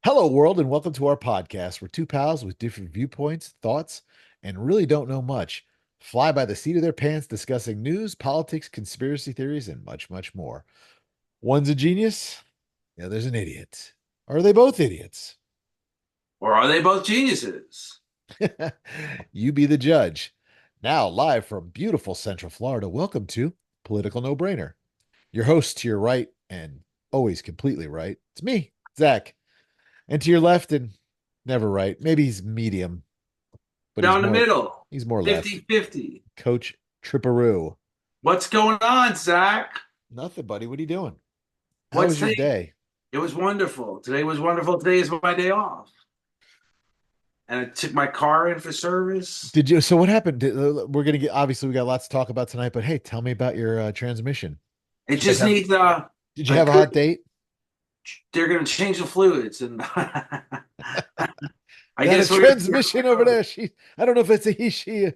Hello, world, and welcome to our podcast. We're two pals with different viewpoints, thoughts, and really don't know much. Fly by the seat of their pants discussing news, politics, conspiracy theories, and much, much more. One's a genius, the other's an idiot. Are they both idiots? Or are they both geniuses? You be the judge. Now, live from beautiful Central Florida, welcome to Political No Brainer. Your host to your right, and always completely right, it's me, Zach. And to your left, and never right. Maybe he's medium, but Down the middle, he's more left. 50-50. Coach Tripperoo. What's going on, Zach? Nothing, buddy. What are you doing? How What's was your today? day? It was wonderful. Today was wonderful. Today is my day off. And I took my car in for service. Did you? So what happened? We're gonna get. Obviously, we got lots to talk about tonight. But hey, tell me about your transmission. It Did you guys just have? needs Did you a have a good hot date? they're gonna change the fluids and I Got a guess we're transmission over there. She. I don't know if it's a he, she. I That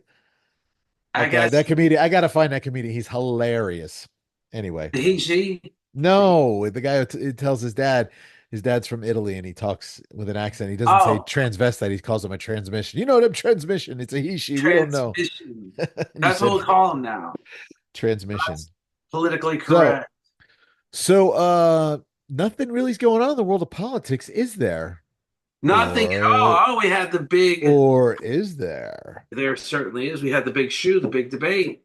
guy, guess that comedian. I gotta find that comedian. He's hilarious. Anyway, he she no, the guy who tells his dad. His dad's from Italy and he talks with an accent. He doesn't say oh transvestite. He calls him a transmission. You know them transmission. It's a he, she. We don't know. transmission. And you That's what said we'll call him now. transmission. That's politically So, correct. so nothing really is going on in the world of politics, is there? Nothing at Or all. Oh, we had the big or is there? There certainly is. We had the big shoe, the big debate.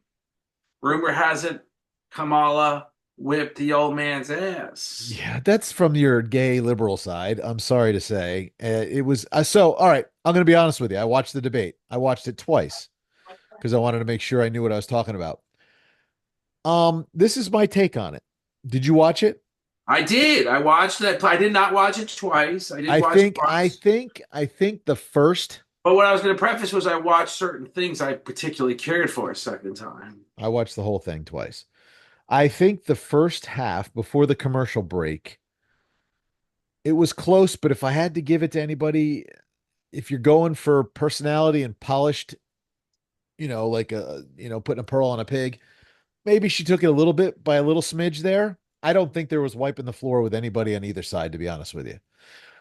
Rumor has it Kamala whipped the old man's ass. Yeah, that's from your gay liberal side. I'm sorry to say. It was so all right. I'm going to be honest with you. I watched the debate. I watched it twice because I wanted to make sure I knew what I was talking about. This is my take on it. Did you watch it? I did. I watched that. I did not watch it twice. I did I watch it think I once. think I think the first But what I was going to preface was I watched certain things I particularly cared for a second time. I watched the whole thing twice. I think the first half before the commercial break, it was close, but if I had to give it to anybody, if you're going for personality and polished, like putting a pearl on a pig, maybe she took it a little bit by a little smidge there. I don't think there was wiping the floor with anybody on either side, to be honest with you.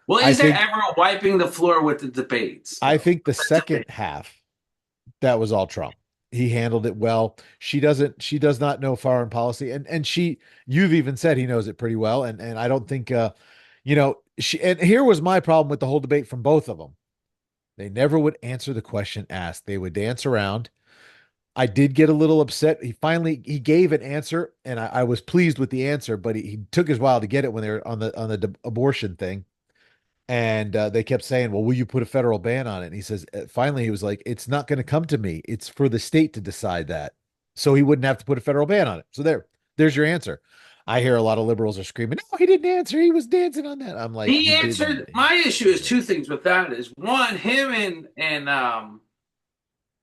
Well, I is there think ever a wiping the floor with the debates, I though? think the second half, that was all Trump. He handled it well. She does not know foreign policy. And you've even said he knows it pretty well. And I don't think and here was my problem with the whole debate from both of them. They never would answer the question asked. They would dance around. I did get a little upset. He gave an answer, and I was pleased with the answer, but he took his while to get it when they were on the abortion thing. And they kept saying, "Well, will you put a federal ban on it?" And he says, finally, he was like, "It's not going to come to me. It's for the state to decide that." So he wouldn't have to put a federal ban on it. So there's your answer. I hear a lot of liberals are screaming, "No, he didn't answer. He was dancing on that." I'm like, He he didn't. answered. My issue is two things with that. Is one, him and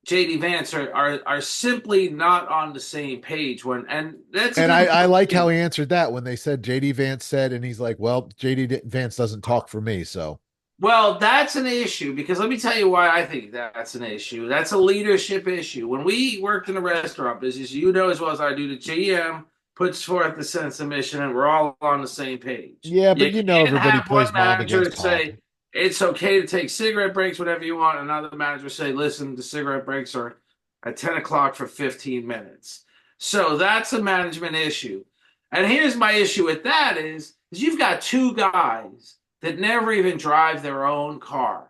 JD Vance are simply not on the same page when and that's And another I like how thing. he answered that when they said JD Vance said, and he's like, "Well, JD Vance doesn't talk for me." So Well, that's an issue because let me tell you why I think that's an issue. That's a leadership issue. When we worked in the restaurant business, you know as well as I do, the GM puts forth the sense of mission and we're all on the same page. yeah, You but can't everybody have plays one mom manager against pop. say it's okay to take cigarette breaks whenever you want, and another manager say, listen, the cigarette breaks are at 10 o'clock for 15 minutes. So that's a management issue. And here's my issue with that is you've got two guys that never even drive their own car.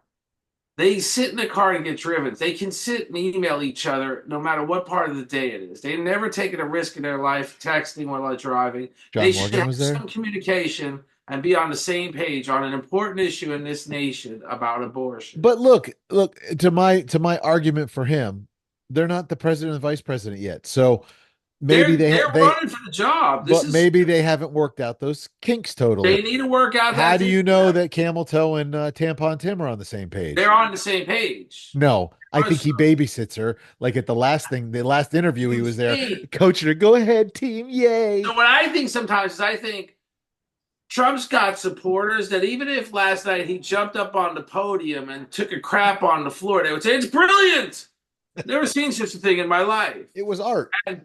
They sit in the car and get driven. They can sit and email each other no matter what part of the day it is. They've never taken a risk in their life texting while they're driving. They John should Morgan have was there. some communication and be on the same page on an important issue in this nation about abortion. But look to my argument for him, they're not the president and vice president yet. So maybe They're running for the job. This but is maybe they haven't worked out those kinks totally. they need to work out How that do thing. you know that Camel Toe and Tampon Tim are on the same They're page? on the same page. No, I think he babysits her. Like at the last interview, he You was there see, coaching her. Go ahead, team, yay! so what I think sometimes is I think Trump's got supporters that even if last night he jumped up on the podium and took a crap on the floor, they would say, it's brilliant. Never seen such a thing in my life. It was art. And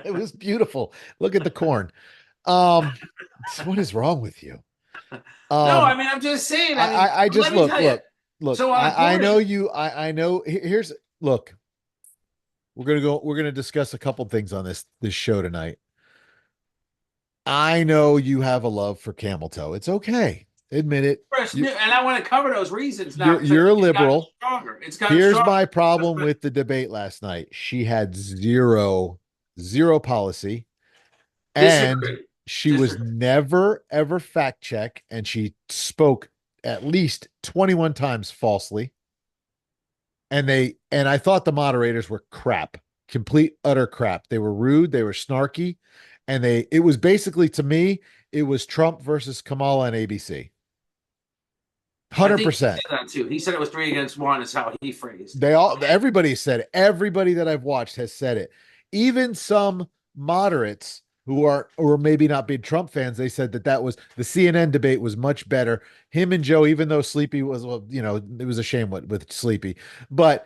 It was beautiful. Look at the corn. Um, what is wrong with you? No, Um, I mean, I'm just saying. I mean, I just let me look, tell you. look. So on I know abortion, you. I know. Here's look. We're gonna go. We're gonna discuss a couple things on this show tonight. I know you have a love for camel toe. It's okay. Admit it. You and I want to cover those reasons now because I you're a think it's gotten liberal. stronger. It's gotten Here's stronger. my problem with the debate last night. She had zero policy, and Disagree. she was Disagree. never ever fact check, and she spoke at least 21 times falsely. And I thought the moderators were crap, complete utter crap. They were rude, they were snarky, and they it was basically, to me, it was Trump versus Kamala on ABC. I think he 100%. said that too. He said it was 3 against 1, is how he phrased it. They all Okay. everybody said it. Everybody that I've watched has said it. Even some moderates who are or maybe not big Trump fans, they said that was the CNN debate was much better. Him and Joe, even though Sleepy was, well, it was a shame with Sleepy, but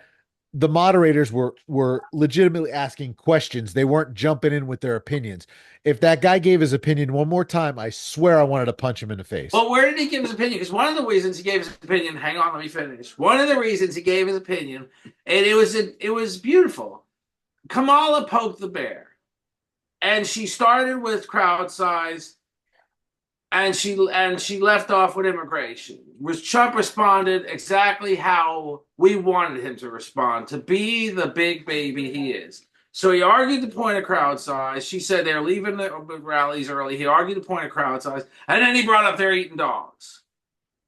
the moderators were legitimately asking questions. They weren't jumping in with their opinions. If that guy gave his opinion one more time, I swear I wanted to punch him in the face. Well, where did he give his opinion? Because one of the reasons he gave his opinion, hang on, let me finish. One of the reasons he gave his opinion, and it was beautiful. Kamala poked the bear, and she started with crowd size, and she left off with immigration. Was Trump responded exactly how we wanted him to respond, to be the big baby he is. So he argued the point of crowd size. She said they're leaving the rallies early. He argued the point of crowd size, and then he brought up they're eating dogs.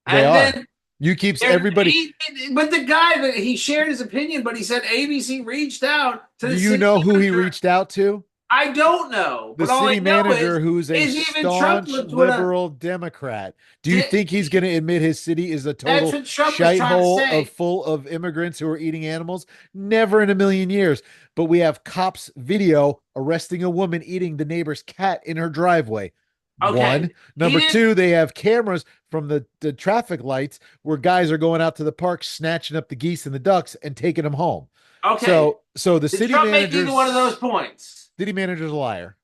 They And are. then You keep there, everybody. but the guy that he shared his opinion, but he said ABC reached out to Do the you city know who he manager. reached out to? I don't know, The but all I city know manager, who's a is even Trump staunch was with a. liberal Democrat. Do you think he's going to admit his city is a That's total what Trump was trying to shithole of say. full of immigrants who are eating animals? Never in a million years. But we have cops video arresting a woman eating the neighbor's cat in her driveway. One. Okay, he Number didn't. two, they have cameras from the traffic lights where guys are going out to the park, snatching up the geese and the ducks and taking them home. Okay, So the did Trump make either one of those points? city manager's a liar,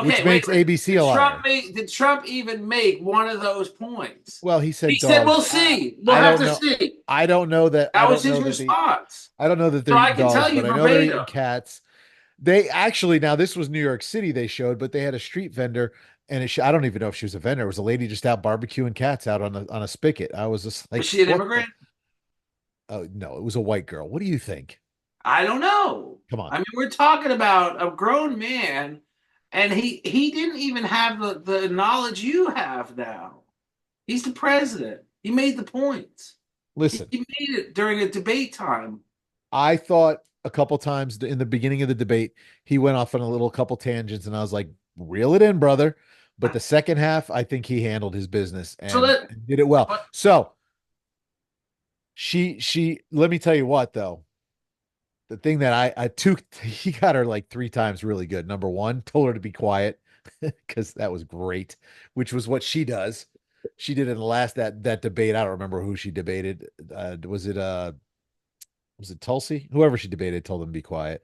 which Okay, wait makes a minute. ABC Did a Trump liar. make? Did Trump even make one of those points? Well, he He said said, "We'll dogs. see. We'll I have don't to know. see." I don't know that. That was his response. I don't know that they're So I eating can dogs, tell but you I know they're eating verbatim. cats. They actually, now this was New York City they showed, but they had a street vendor, and I don't even know if she was a vendor. It was a lady just out barbecuing cats out on a spigot. I was just Was like, she an what the? immigrant? Oh no, it was a white girl. What do you think? I don't know. Come on. I mean, we're talking about a grown man, and he didn't even have the knowledge you have now. He's the president. He made the points. Listen, He made it during a debate time. I thought a couple times in the beginning of the debate, he went off on a little couple tangents, and I was like, reel it in, brother. But the second half, I think he handled his business So and that, did it well. but So let me tell you what, though. The thing that I took, he got her like three times really good. Number one, told her to be quiet because that was great, which was what she does. She did in the last that debate. I don't remember who she debated. Was it Tulsi? Whoever she debated told him to be quiet.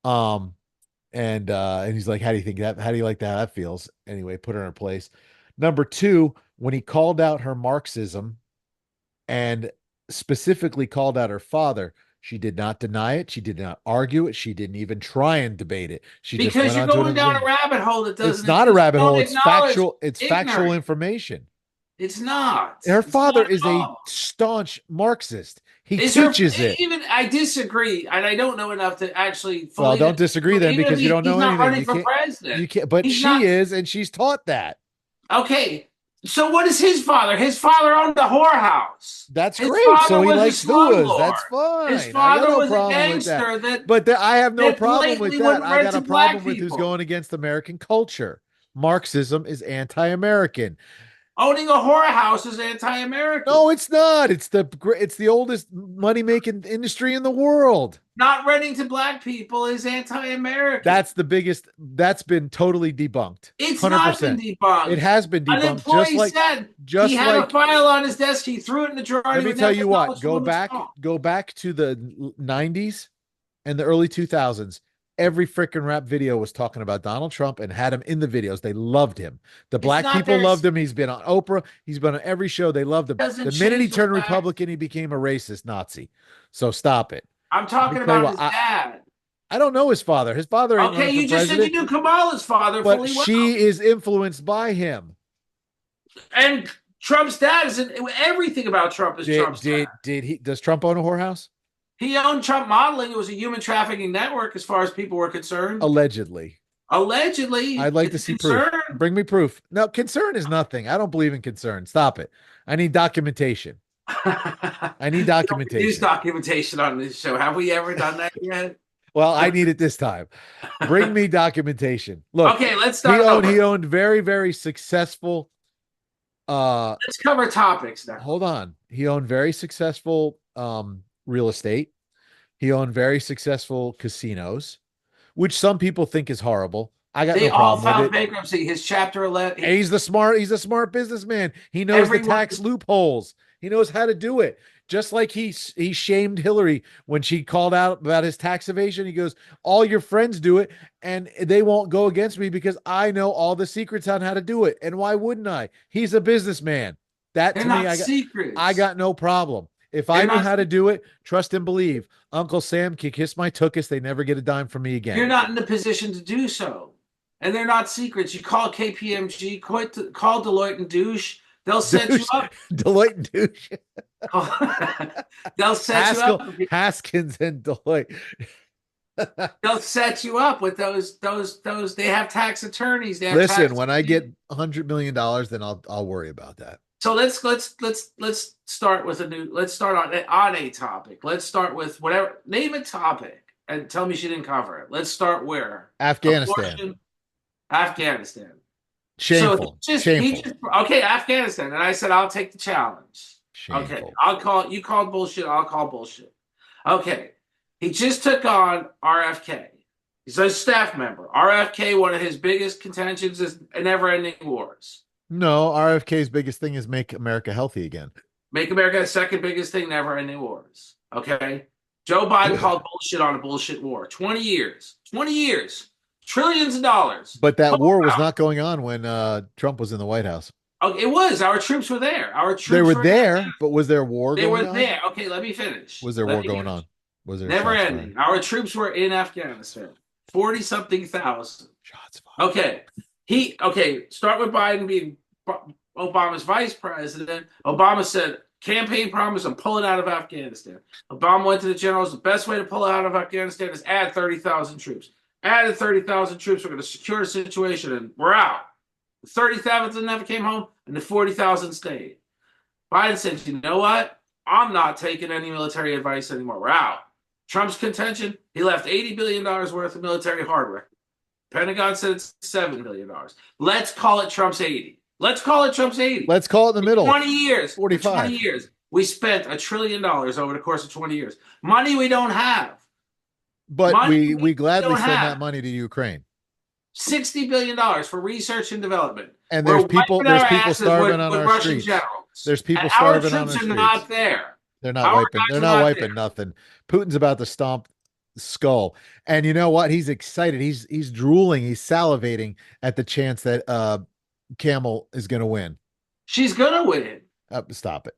Um, and he's like, how do you think that? How do you like that feels? Anyway, put her in her place. Number two, when he called out her Marxism and specifically called out her father, she did not deny it. She did not argue it. She didn't even try and debate it. She just because went you're on to going another down a thing. rabbit hole that It's doesn't not a exist. rabbit You hole. don't It's acknowledge factual. It's factual ignorance. information. It's not. Her It's father not at is a all. staunch Marxist. He Is her teaches it. even? I disagree, and I don't know enough to actually Well, fully. don't disagree then Even if because you don't he's know not anything. running for president, You can't, but he's she not. is, and she's taught that. Okay, so what is his father? His father owned a whorehouse. That's His great. So father he was likes a hooas. slumlord. That's His fine. I got father no was a problem with that. gangster that But I have no that problem with blatantly that. wouldn't I rent got to a black problem with who's people. going against American culture. Marxism is anti-American. Owning a whorehouse is anti-American. No, it's not. It's the oldest money-making industry in the world. Not renting to black people is anti-American. That's the biggest. That's been totally debunked. It's not been 100%. It debunked. has been An debunked employee said he just had a like file on his desk. He threw it in the drawer and let he me would tell never you what, acknowledge the woman's fault. go back to the 90s and the early 2000s. every freaking rap video was talking about Donald Trump and had him in the videos. They loved him. The It's black not people their, loved him. He's been on Oprah. He's been on every show. They loved him. doesn't The minute he change the turned fact. Republican, he became a racist Nazi. So stop it. I'm Let me talking tell you about what, his dad. I don't know his father. His father ain't Okay, running for you just said you president, knew Kamala's father but fully well. she is influenced by him. And Trump's dad is everything about Trump is Did Trump's dad. did did he does Trump own a whorehouse? He owned Trump Modeling. It was a human trafficking network as far as people were concerned. Allegedly. Allegedly, I'd like it's to a see proof. concern. Bring me proof. No, concern is nothing. I don't believe in concern. Stop it. I need documentation. I need We don't produce documentation. documentation on this show. Have we ever done that yet? Well, I need it this time. Bring me documentation. Look, Okay, let's he start owned he over. owned very, very successful Let's cover topics now. hold on. He owned very successful real estate. He owned very successful casinos, which some people think is horrible. I got They no all problem with filed it. bankruptcy. His chapter 11, And he's a smart businessman. He knows the everyone, tax loopholes. He knows how to do it. Just like he shamed Hillary when she called out about his tax evasion. He goes, "All your friends do it, and they won't go against me because I know all the secrets on how to do it. And why wouldn't I? He's a businessman. That they're to me, not I secrets. got no problem. If They're I knew not how to do it, trust and believe. Uncle Sam can kiss my tuchus. They never get a dime from me You're again. not in the position to do so. And they're not secrets. You call KPMG, call Deloitte and douche. They'll set you Douche, up. Deloitte and douche. They'll set you Haskell, up. Haskins, and Deloitte. They'll set you up with those. They have tax attorneys. They have Listen, tax. when I get $100 million, then I'll worry about that. So let's start with a new. Let's start on a topic. Let's start with whatever. Name a topic and tell me she didn't cover it. Let's start where Afghanistan. abortion, Afghanistan. So Shameful. he Shameful. just okay, Afghanistan. And I said, I'll take the challenge. Okay. Shameful. I'll call you called bullshit, I'll call bullshit. Okay. He just took on RFK. He's a staff member. RFK, one of his biggest contentions is never-ending wars. No, RFK's biggest thing is make America healthy again. Make America the second biggest thing, never-ending wars. Okay. Joe Biden called bullshit on a bullshit war. 20 years. 20 years. Trillions of dollars. But that war was not going on when Trump was in the White House. Okay, it was. Our troops were there. Our They troops were were there, but was there war They were going on? there. Okay, let me finish. Was there Let war me going finish. on? Was there Never shots ending. fired? Our troops were in Afghanistan. 40 something thousand. Shots fired. Okay. Start with Biden being Obama's vice president. Obama said, campaign promise, I'm pulling out of Afghanistan. Obama went to the generals. The best way to pull out of Afghanistan is add 30,000 troops. Added 30,000 troops. We're going to secure the situation and we're out. The 30,000 never came home and the 40,000 stayed. Biden said, you know what? I'm not taking any military advice anymore. We're out. Trump's contention, he left $80 billion worth of military hardware. Pentagon said it's $7 billion. Let's call it Trump's 80. Let's call it Trump's 80. Let's call it in the middle. 20 years. 45. 20 years. We spent $1 trillion over the course of 20 years. Money we don't have. But Money we gladly don't send have. that money to Ukraine. $60 billion for research and development. And We're there's people wiping our starving asses on with our Russian streets. generals. There's people And starving our on our troops are streets. not there. They're not Our wiping. guys They're are not not wiping there. nothing. Putin's about to stomp skull. And you know what? He's excited. He's drooling. He's salivating at the chance that Camel is going to win. She's gonna win. Stop it.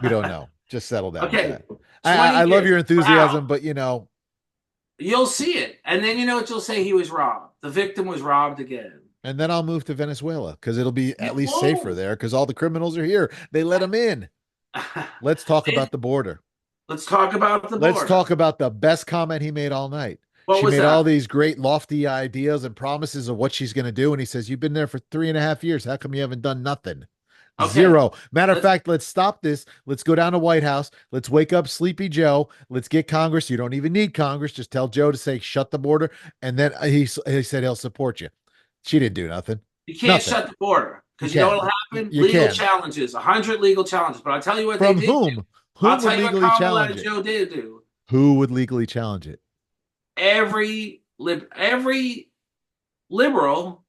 We don't know. Just settle down Okay. with that. I love your enthusiasm, Wow. but you know, You'll see it. And then you know what you'll say? He was robbed. The victim was robbed again. and then I'll move to Venezuela because it'll be You at least safer won't. there because all the criminals are here. They let them in. Let's talk about the border. Let's talk about the Let's border. talk about the best comment he made all night. What She was made that? all these great lofty ideas and promises of what she's going to do. And he says, you've been there for 3.5 years. How come you haven't done nothing? Okay. Zero. Matter of fact, let's stop this. Let's go down to White House. Let's wake up Sleepy Joe. Let's get Congress. You don't even need Congress. Just tell Joe to say, shut the border. And then he said he'll support you. She didn't do nothing. You can't Nothing. shut the border because You you know can. what'll happen? You Legal can. challenges, 100 legal challenges. But I'll tell you what From they did. whom? I'll Whom tell would you what legally Kamala challenge and it? Joe did do. Who would legally challenge it? Every liberal.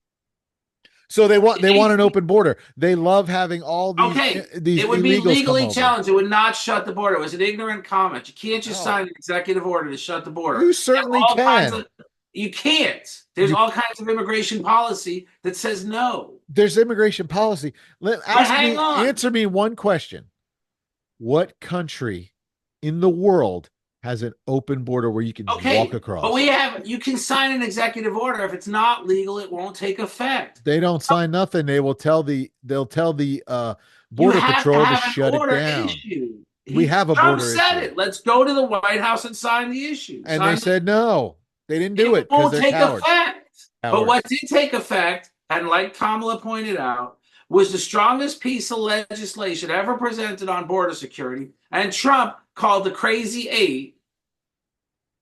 So they want an open border. They love having all these Okay, these it would be illegals come legally over. challenged. It would not shut the border. It was an ignorant comment. You can't just No. sign an executive order to shut the border. You certainly all kinds can. of You can't. There's You all kinds of immigration policy that says no. There's immigration policy. But hang on. Answer me one question. What country in the world has an open border where you can just walk Okay, but across? you can sign an executive order. If it's not legal, it won't take effect. They don't sign nothing. They'll tell the You border have to patrol to have an shut it order down. issued. We have a Trump border said issue. it. Let's go to the White House and sign the issue. And they Sign the said no. They didn't do It it because won't they're take cowards. effect. But what Cowards. did take effect, and like Kamala pointed out, was the strongest piece of legislation ever presented on border security. And Trump called the Crazy Eight,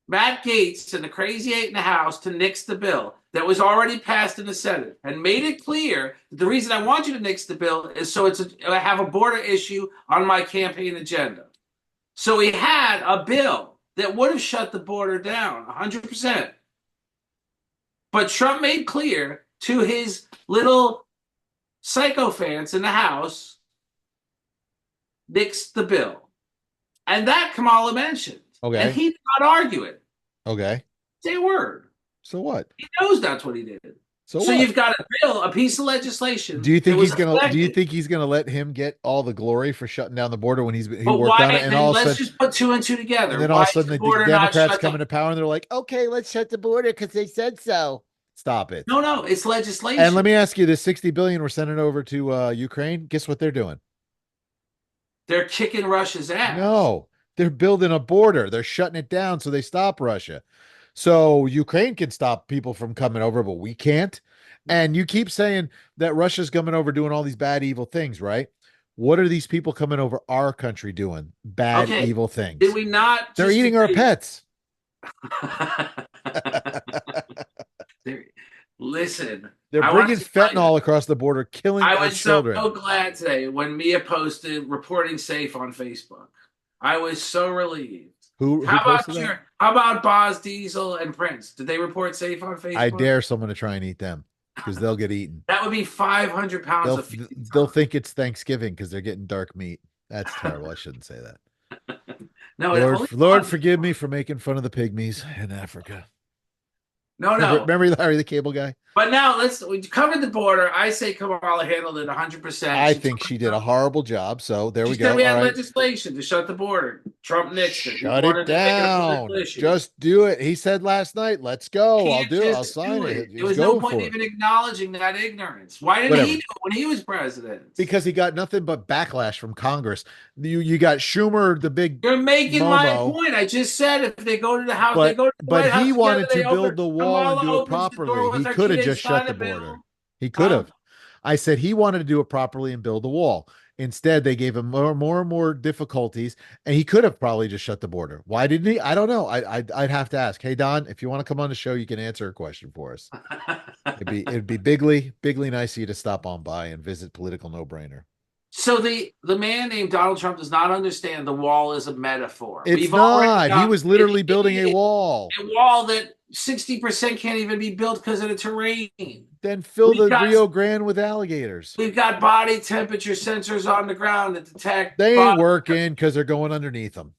Matt Gaetz and the Crazy Eight in the House, to nix the bill that was already passed in the Senate and made it clear that the reason I want you to nix the bill is so I have a border issue on my campaign agenda. So he had a bill that would have shut the border down 100%. But Trump made clear to his little sycophants in the House, nix the bill. And that Kamala mentioned. And Okay. he did not argue it. Okay. Say a word. So what? He knows that's what he did. So So what? you've got a bill, a piece of Do legislation you that think was do you elected. think he's gonna let him get all the glory for shutting down the border when he But worked on it why? and Then all of a let's sudden just put two and two together. all Why of a is sudden the the border not Democrats shut come down? into power and they're like, okay, let's shut the border because they said so. Stop it. No, no, it's And let legislation. me ask you, this 60 billion we're sending over to Ukraine, guess what they're doing? They're kicking Russia's ass. No, they're building a border. They're shutting it down so they stop Russia. So Ukraine can stop people from coming over, but we can't. And you keep saying that Russia's coming over doing all these bad, evil things, right? What are these people coming over our country doing? Bad, Okay, evil did things. we not They're just eating our agree? pets. Listen, They're I want bringing to tell you, fentanyl across the border, killing I our was so children. glad today when Mia posted reporting safe on Facebook. I was so relieved. Who posted that? How about Boz Diesel and Prince? Did they report safe on I Facebook? dare someone to try and eat them because they'll get eaten. That would be 500 pounds of feeding They'll time. think it's Thanksgiving because they're getting dark meat. That's terrible. I shouldn't say that. No, it only Lord, Boz. forgive me for making fun of the pygmies in Africa. No, no. Remember Larry the Cable Guy? But now we covered the border. I say Kamala handled it 100%. I think she did a horrible job. So there She we said go. we All had right. legislation to shut the border. Trump nixed it. He Shut it wanted to make it a political down. issue. Just do it. He said last night, let's go. I'll Can't do it. I'll just sign do it. it. There He's was no going point for it. even acknowledging that ignorance. Why didn't he do Whatever. it when he was president? Because he got nothing but backlash from Congress. You got Schumer, the big You're making my Momo, point. I just said if they go to the House, they go to the but White he House together. wanted to They build open. the wall and Kamala do it opens the properly. door He with her could have kids, just shut sign the a bill. border. He could Huh? have. I said he wanted to do it properly and build the wall. Instead, they gave him more and more difficulties, and he could have probably just shut the border. Why didn't he? I don't know. I'd have to ask. Hey Don, if you want to come on the show, you can answer a question for us. It'd be bigly nice of you to stop on by and visit Political No Brainer. So the man named Donald Trump does not understand the wall is a metaphor. It's We've already not. He got was literally building a wall. a wall that 60% can't even be built because of the terrain. Then fill We've the got Rio Grande with alligators. we've got body temperature sensors on the ground that detect They ain't body. working because they're going underneath them.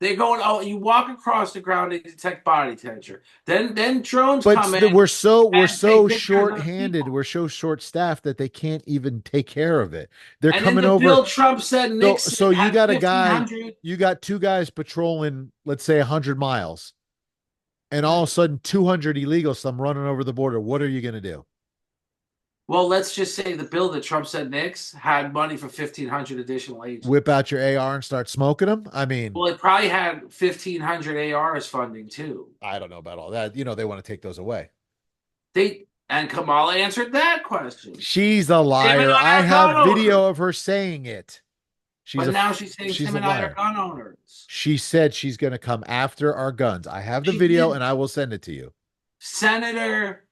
They're going. Oh, you walk across the ground to detect body temperature. Then drones But come in we're and take so pictures of the short-handed, people. we're so short-staffed that they can't even take care of it. They're And in coming the over. bill, Trump said So Nixon you had got a guy, 1,500. you got two guys patrolling, let's say 100 miles, and all of a Right. sudden 200 illegals come running over the border. What are you going to do? Well, let's just say the bill that Trump said nix had money for 1,500 additional Whip agents. out your AR and start smoking them? I mean, Well, it probably had 1,500 ARs funding too. I don't know about all that. They want to take those away. And Kamala answered that question. She's a Him and liar. I I are gun have owners. video of her saying it. But now she's saying She's Tim a and I are liar. gun owners. She said she's going to come after our guns. I have the She video did. and I will send it to you. Senator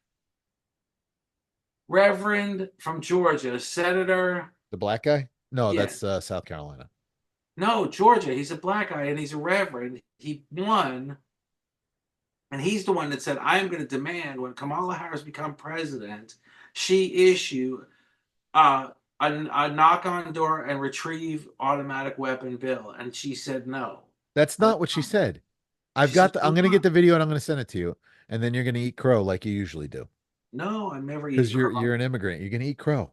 Reverend from Georgia, Senator, The black guy? No, yeah, that's South Carolina. no, Georgia. He's a black guy and he's a reverend. He won, and he's the one that said, "I am going to demand when Kamala Harris become president, she issue uh, a knock on door and retrieve automatic weapon bill." And she said no. That's not what she said. She said, I'm going to get the video and I'm going to send it to you. and then you're going to eat crow like you usually do No, I've never because eaten you're crow. an immigrant. You're going to eat crow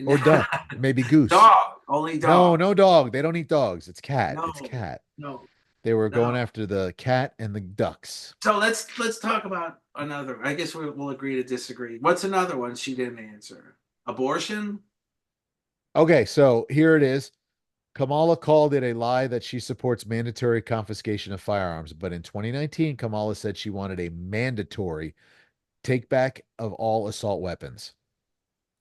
or duck, maybe goose. Dog, only No, dog. no dog. They don't eat dogs. It's cat. It's No, cat. no, They were going no. after the cat and the ducks. So let's talk about another. I guess we'll agree to disagree. What's another one she didn't answer? Abortion? Okay, so here it is. Kamala called it a lie that she supports mandatory confiscation of firearms, but in 2019, Kamala said she wanted a mandatory take back of all assault weapons.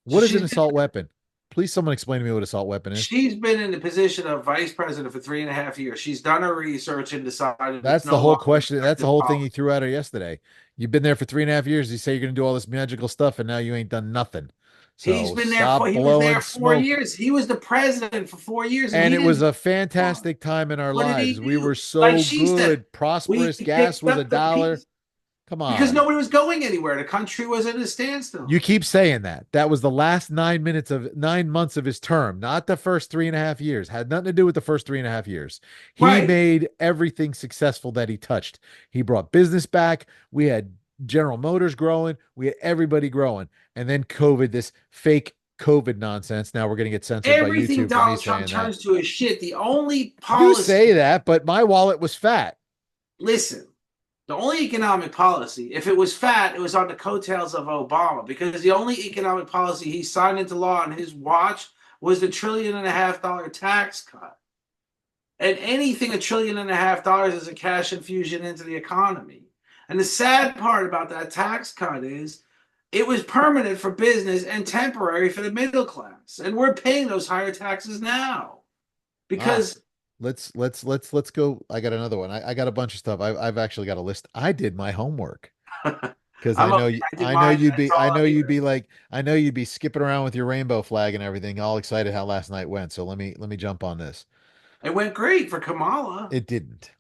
So What is an assault weapon? Please, someone explain to me what assault weapon is. she's been in the position of vice president for 3.5 years. She's done her research and decided it's That's the no whole longer question. That's the effective whole thing he policy. threw at her yesterday. You've been there for 3.5 years. You say you're going to do all this magical stuff, and now you ain't done nothing. He's So been there for stop he was blowing there four smoke. years. He was the president for 4 years and And he it was didn't a do one. fantastic time in our What did he lives. We were do? Like so she said, good, we prosperous. Gas picked was a up the dollar. piece Come because on. nobody was going anywhere. The country was at a You standstill. keep saying that. That was the last 9 months of his term, not the first 3.5 years. Had nothing to do with the first 3.5 years. He Right. made everything successful that he touched. He brought business back. We had General Motors growing. We had everybody growing. And then COVID, this fake COVID nonsense. Now we're going to get censored by Everything YouTube for me Donald Trump saying that. turns to is shit. The only You say policy, that, but my wallet was fat. listen, the only economic policy, if it was fat, it was on the coattails of Obama because the only economic policy he signed into law on his watch was the $1.5 trillion tax cut. And anything $1.5 trillion is a cash infusion into the economy. And the sad part about that tax cut is it was permanent for business and temporary for the middle class. And we're paying those higher taxes now Ah, because let's go. I got another one. I got a bunch of stuff. I've actually got a list. I did my homework because I'm okay. I did mine. That's all I'm here. I know you'd be skipping around with your rainbow flag and everything, all excited how last night went. So let me jump on this. It went great for Kamala. It didn't.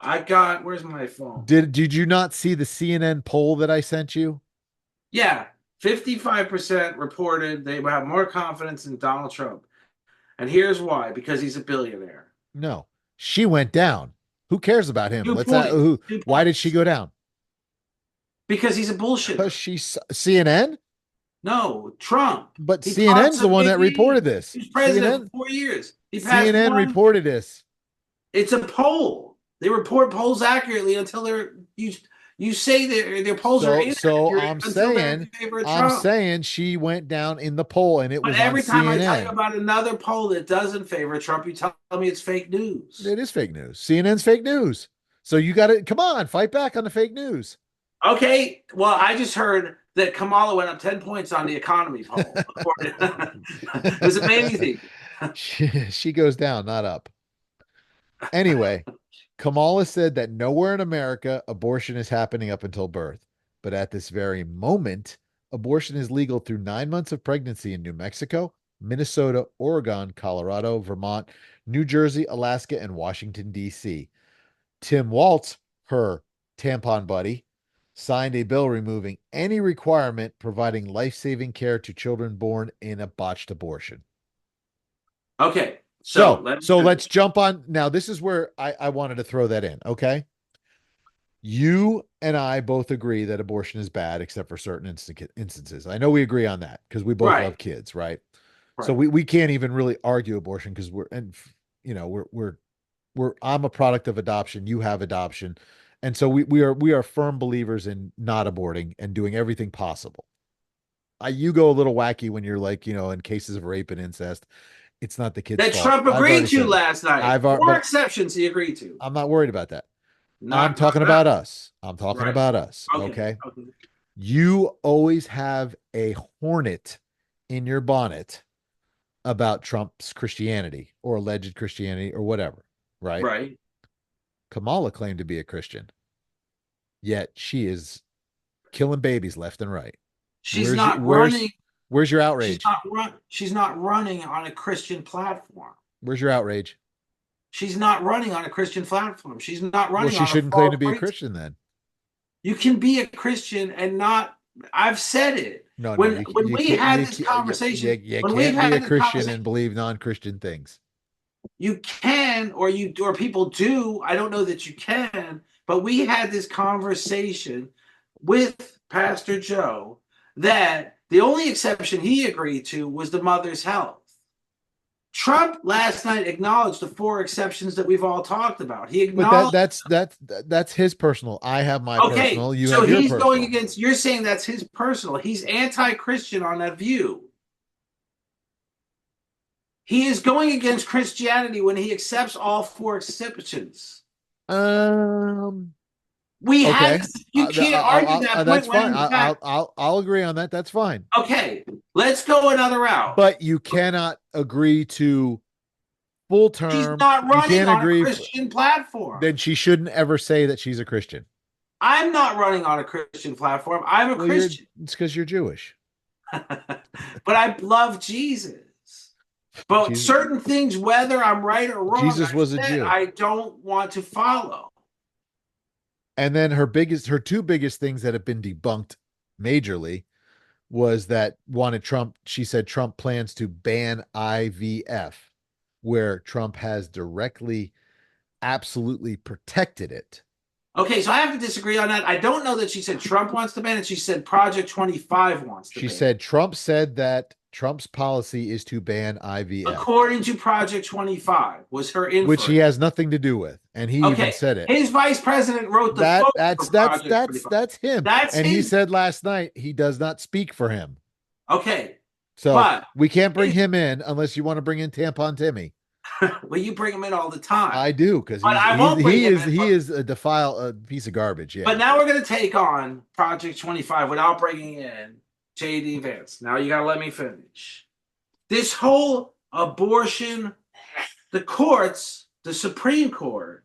Where's my phone? Did you not see the CNN poll that I sent you? Yeah, 55% reported they have more confidence in Donald Trump. And here's why because he's a billionaire. No. She went down. Who cares about him? Two Let's who points. Two why did she points. go down? Because he's a Because bullshitter. she's CNN? No, Trump. But He caught CNN's the some one big that reported names. this. He was president for CNN 4 years. He passed CNN one. reported this. It's a poll. They report polls accurately until you say their polls are So inaccurate until they're in favor of I'm Trump. saying she went down in the poll and it But was on every time I tell you CNN. about another poll that doesn't favor Trump, you tell me it's fake news. It is fake news. CNN's fake news. So you got to come on, fight back on the fake news. Okay, well, I just heard that Kamala went up 10 points on the economy poll. It was amazing. She goes down, not up. Anyway, Kamala said that nowhere in America abortion is happening up until birth. But at this very moment, abortion is legal through 9 months of pregnancy in New Mexico, Minnesota, Oregon, Colorado, Vermont, New Jersey, Alaska, and Washington, D.C. Tim Waltz, her tampon buddy, signed a bill removing any requirement providing life saving care to children born in a botched abortion. Okay, so So, let me so let's finish. jump on. Now, this is where I wanted to throw that in. Okay. You and I both agree that abortion is bad, except for certain instances. I know we agree on that because we both love Right, kids, right? So right. we can't even really argue abortion because I'm a product of adoption. You have adoption. And so we are firm believers in not aborting and doing everything possible. You go a little wacky when you're like, in cases of rape and incest, it's not the kid's That fault. Trump I've agreed already to said that. last night. Four But exceptions he agreed to. I'm not worried about that. I'm Not talking that. about us. I'm talking Right. about us. Okay. Okay. Okay. You always have a hornet in your bonnet about Trump's Christianity or alleged Christianity or whatever, right? Right. Kamala claimed to be a Christian, yet she is killing babies left and right. She's Where's your not running. where's your outrage? She's not running on a Christian platform. Where's your outrage? She's not running on a Christian platform. She's not Well, running she on a shouldn't claim false to be a pretense. Christian then. You can be a Christian and not. I've said it. No, When you we can't had this conversation, you when we've can't be had a this Christian conversation, and believe non-Christian things. you can, or people do. I don't know that you can, but we had this conversation with Pastor Joe that the only exception he agreed to was the mother's health. Trump last night acknowledged the four exceptions that we've all talked about. He But acknowledged, that's his personal. I have my okay, personal. You so have your he's going personal. against, you're saying that's his personal. He's anti Christian on that view. He is going against Christianity when he accepts all four exceptions. Um. We had Okay. this, you can't argue that point That's when fine. in fact, I'll agree on that. That's fine. okay, let's go another route. But you cannot agree to full She's term. not You running can't on a agree. Christian platform. Then she shouldn't ever say that she's a Christian. I'm not running on a Christian platform. I'm a Well, you're. Christian, It's because you're Jewish. but I love Jesus. But Jesus. certain things, whether I'm right or wrong, Jesus I was a said Jew. I don't want to follow. And then her two biggest things that have been debunked majorly was that wanted Trump. She said Trump plans to ban IVF, where Trump has directly, absolutely protected it. Okay, so I have to disagree on that. I don't know that she said Trump wants to ban it. She said Project 25 wants to She ban it. said Trump said that Trump's policy is to ban IVF, According to Project 25, was her which he inference. has nothing to do with, and he even Okay, said it. his vice president wrote the That quote for Project 25. that's him. That's And he his. said last night he does not speak for him. Okay, So but we can't bring his, him in unless you want to bring in Tampon Timmy. well, you bring him in all the time, I do because but I won't bring him in. he is a defile a piece of garbage. But Yeah. now we're going to take on Project 25 without bringing in JD Vance. Now you got to let me finish. This whole abortion, the courts, the Supreme Court,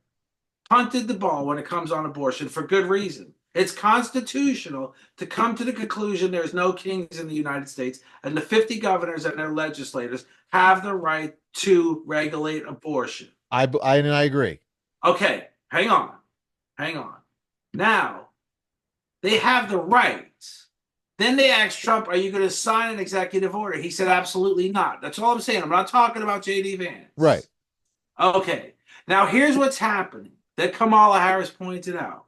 punted the ball when it comes on abortion for good reason. It's constitutional to come to the conclusion there's no kings in the United States, and the 50 governors and their legislators have the right to regulate abortion. I agree. Okay, hang on. Hang on. Now, they have the right. Then they asked Trump, are you going to sign an executive order? He said, absolutely not. That's all I'm saying. I'm not talking about JD Right. Vance. Okay. Now, here's what's happening that Kamala Harris pointed out.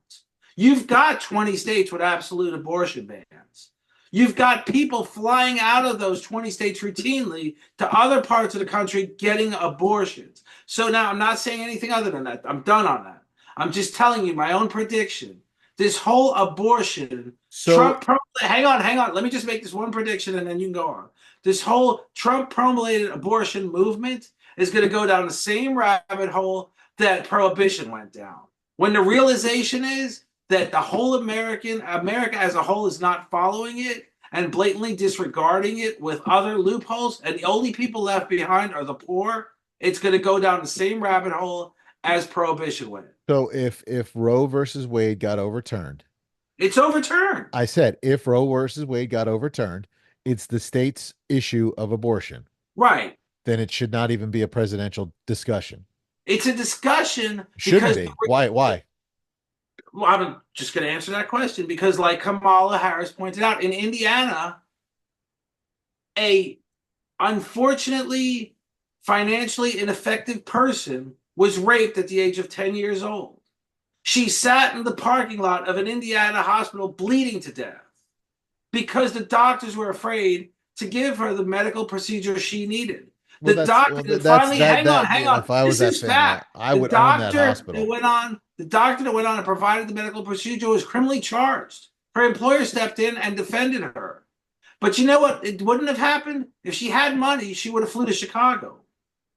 You've got 20 states with absolute abortion bans. You've got people flying out of those 20 states routinely to other parts of the country getting abortions. So now I'm not saying anything other than that. I'm done on that. I'm just telling you my own prediction. This whole abortion, So Trump, hang on, hang on. Let me just make this one prediction and then you can go on. This whole Trump promulgated abortion movement is going to go down the same rabbit hole that prohibition went down. When the realization is that the whole America as a whole is not following it and blatantly disregarding it with other loopholes, and the only people left behind are the poor, it's going to go down the same rabbit hole as prohibition went. if Roe versus Wade got overturned, It's overturned. I said if Roe versus Wade got overturned, it's the state's issue of abortion. Right. Then it should not even be a presidential discussion. It's a discussion Shouldn't because be. Why? Why? well, I'm just going to answer that question because, like Kamala Harris pointed out, in Indiana, a unfortunately financially ineffective person was raped at the age of 10 years old. She sat in the parking lot of an Indiana hospital bleeding to death because the doctors were afraid to give her the medical procedure she needed. Well, The doctor finally, hang on. If I was This that is family, fact. I The would own that doctor that hospital. went on, the doctor that went on and provided the medical procedure was criminally charged. Her employer stepped in and defended her. But you know what? It wouldn't have happened if she had money. She would have flew to Chicago,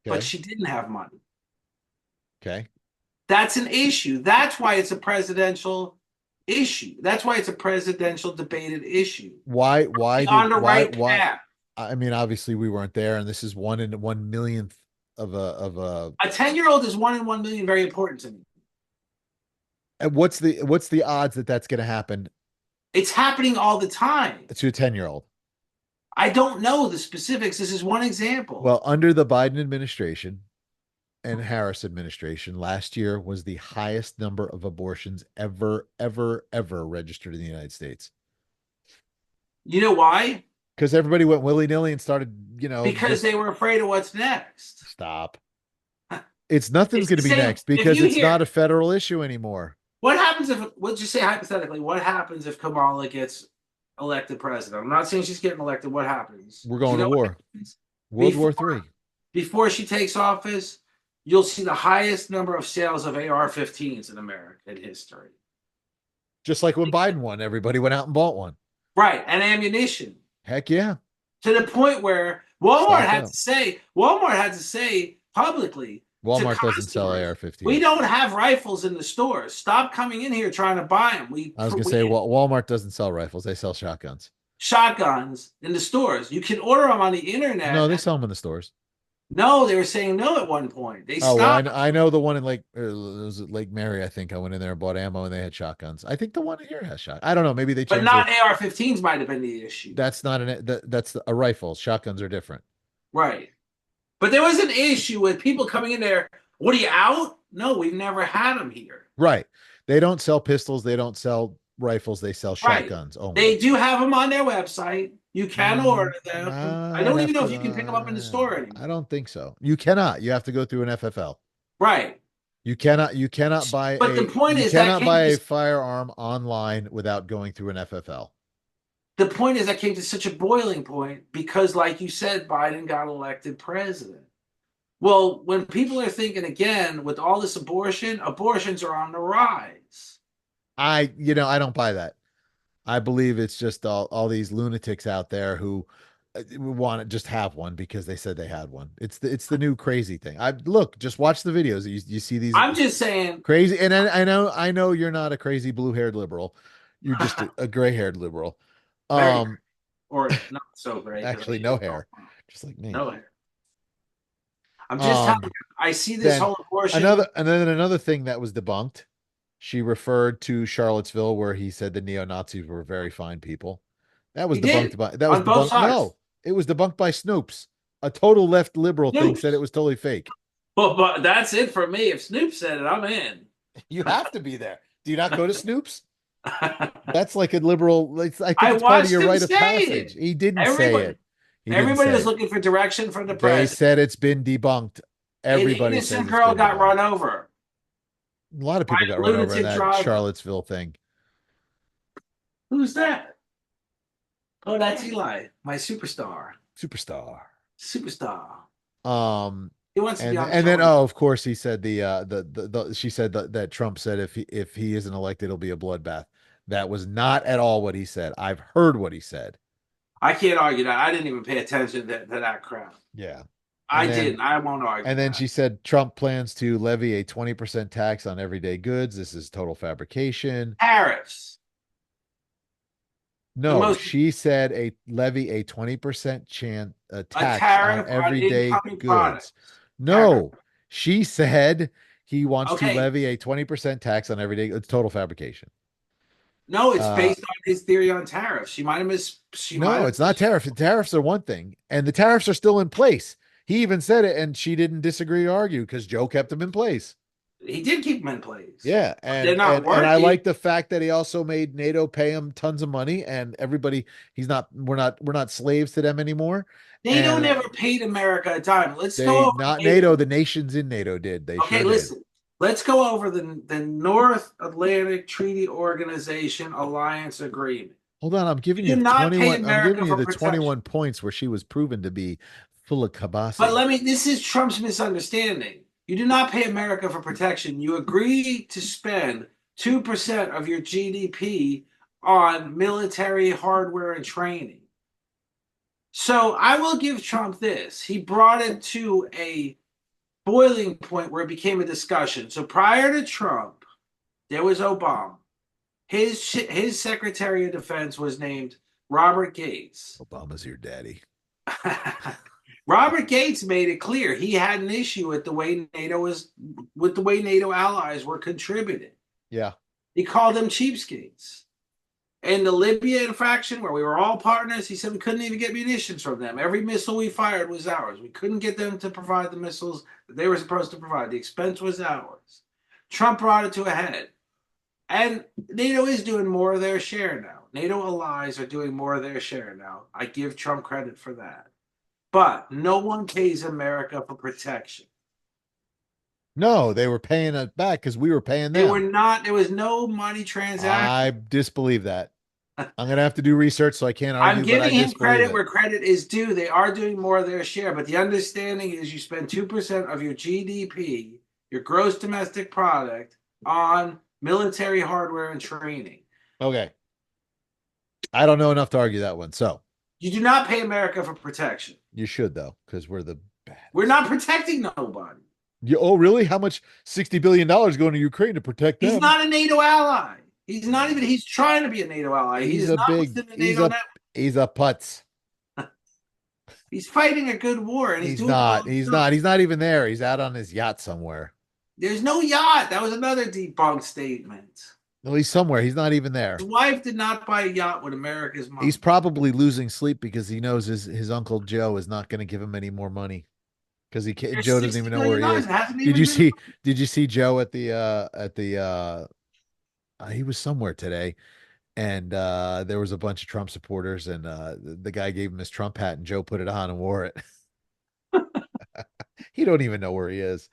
but Okay. she didn't have money. Okay. That's an issue. That's why it's a presidential issue. That's why it's a presidential debated issue. On the right Why? path. I mean, obviously we weren't there, and this is 1 in 1 millionth of a. A 10-year-old is 1 in 1 million, very important to me. And what's the odds that that's going to happen It's happening all the time. to a 10-year-old? I don't know the specifics. This is one example. Well, under the Biden administration and Harris administration, last year was the highest number of abortions ever registered in the United States. You know why? Because everybody went willy-nilly and started, Because just they were afraid of what's next. stop. It's nothing's It's going the to be same. next If because you it's hear, not a federal issue anymore. What happens if, let's just say hypothetically, what happens if Kamala gets elected president? I'm not saying she's getting elected. What happens? We're Do going you to know what war. happens? World Before War Three. before she takes office, you'll see the highest number of sales of AR-15s in American history. Just like when Biden won, everybody went out and bought one. Right, and ammunition. Heck yeah. To the point where Stock up. Walmart had to say publicly to Walmart doesn't sell customers, we AR-15s. don't have rifles in the stores. Stop coming in here trying to buy them. I was gonna say We Walmart doesn't sell rifles; they sell shotguns. shotguns in the stores. You can order them on the No, they internet. sell them in the stores. No, they were saying no at one point. They Oh well, stopped. I know the one in Lake was it Lake Mary. I think I went in there and bought ammo, and they had shotguns. I think the one here has shot. I don't know. Maybe they But changed their. not AR-15s might have been the issue. That's not that's a rifle. Shotguns are different. Right. But there was an issue with people coming in there. What are you out? No, we've never had them here. Right. They don't sell pistols. They don't sell rifles. They sell Right. shotguns only. They do have them on their website. You can order them. I I'd don't have even know if you can pick them up in the to. store I anymore. don't think so. You cannot. You have to go through an FFL. Right. You cannot. You cannot buy But the a. point You is that cannot came buy to a firearm online without going through an FFL. the point is that came to such a boiling point because, like you said, Biden got elected president. Well, when people are thinking again with all this abortion, abortions are on the rise. I don't buy that. I believe it's just all these lunatics out there who want to just have one because they said they had one. It's the new crazy thing. I look, just watch the videos. You see these I'm just saying, crazy, and I know you're not a crazy blue-haired liberal. You're just a gray-haired liberal. very Um, or not so great because I actually, no shave all hair, just like me. no hair. I'm just telling Um, you, I see this then whole abortion. another thing that was debunked. She referred to Charlottesville, where he said the neo-Nazis were very fine people. He did That was on both debunked. sides. No, it was debunked by Snoops. A total left liberal thing said it Snoops. was totally fake. But that's it for me. If Snoop said it, I'm in. You have to be there. Do you not go to Snoops? That's like a liberal. I think I it's part of watched your him rite of say passage. it. He didn't say Everybody, it. He didn't everybody say was it. looking for direction from the They president. said it's been debunked. An Everybody says innocent it's girl been got debunked. run over A lot of by people got a run over in lunatic that driver. Charlottesville thing. Who's that? Oh, that's Eli, my superstar. Superstar. Superstar. Um, He wants to be and on the and show then with me. of course he said the she said that Trump said if he isn't elected it'll be a bloodbath. That was not at all what he said. I've heard what he said. I can't argue that. I didn't even pay attention to that crap. Yeah. And I then didn't. I won't argue and then that. she said Trump plans to levy a 20% tax on everyday goods. This is total fabrication. Tariffs. The No, most she said a levy a 20% a tax on tariff on everyday incoming goods. products. Tariff. No, she said he wants to Okay. levy a 20% tax on everyday. It's total fabrication. No, it's Uh, based on his theory on tariffs. She might no, have it's not tariffs. Tariffs are one thing, and the tariffs are still in place. He even said it, and she didn't disagree or argue because Joe kept them in place. he did keep them in place. Yeah, But they're and not and and I working. like the fact that he also made NATO pay him tons of money, and everybody. He's not. We're not slaves to them anymore. NATO And never paid America a dime. Let's go they over not NATO. NATO. The nations in NATO did. They Okay, sure did. listen. Let's go over the North Atlantic Treaty Organization Alliance Agreement. Hold on, I'm giving You you do not pay 21. I'm giving America you for the protection. 21 points where she was proven to be full of But kabasi. this is Trump's misunderstanding. You do not pay America for protection. You agree to spend 2% of your GDP on military hardware and training. So I will give Trump this. He brought it to a boiling point where it became a discussion. So prior to Trump, there was Obama. His Secretary of Defense was named Robert Gates. Obama's your daddy. Robert Gates made it clear he had an issue with the way NATO allies were contributing. Yeah. He called them cheapskates. In the Libya infraction, where we were all partners, he said we couldn't even get munitions from them. Every missile we fired was ours. We couldn't get them to provide the missiles that they were supposed to provide. The expense was ours. Trump brought it to a head. And NATO is doing more of their share now. NATO allies are doing more of their share now. I give Trump credit for that. But no one pays America for protection. No, they were paying it back because we were paying They were them. not, there was no money I transaction. disbelieve that. I'm gonna have to do research, so I can't I'm argue, but I giving him disbelieve credit it. where credit is due. They are doing more of their share, but the understanding is you spend 2% of your GDP, your gross domestic product, on military hardware and training. Okay. I don't know enough to argue that one. So You do not pay America for protection. you should though, because we're the We're baddest. not protecting nobody. Oh, really? How much $60 billion going to Ukraine to protect He's them? not a NATO ally. He's not even, Yeah. he's trying to be a NATO ally. He He's is a not big, within the NATO network. he's a putz. He's fighting a good war and he's He's doing it not. all He's himself. not. He's not even there. He's out on his yacht somewhere. There's no yacht. That was another debunked statement. No, he's somewhere. He's not even there. His wife did not buy a yacht with America's He's money. probably losing sleep because he knows his uncle Joe is not going to give him any more money because he can't, There's Joe doesn't even sixty know where billion he dollars. is. It hasn't Did even you been. see did you see Joe at the he was somewhere today and there was a bunch of Trump supporters and the guy gave him his Trump hat and Joe put it on and wore it. He don't even know where he is.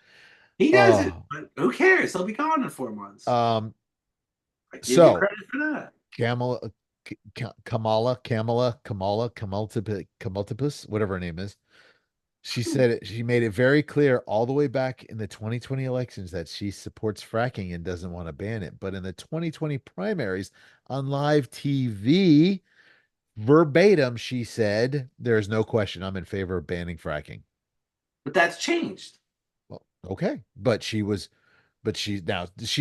He doesn't. Oh. But who cares? He'll be gone in 4 months. Um I give you so credit for that. Kamala Kamultipus, whatever her name is. She said she made it very clear all the way back in the 2020 elections that she supports fracking and doesn't want to ban it. But in the 2020 primaries on live TV, verbatim, she said, there's no question I'm in favor of banning fracking. But that's changed. Well, okay. But she's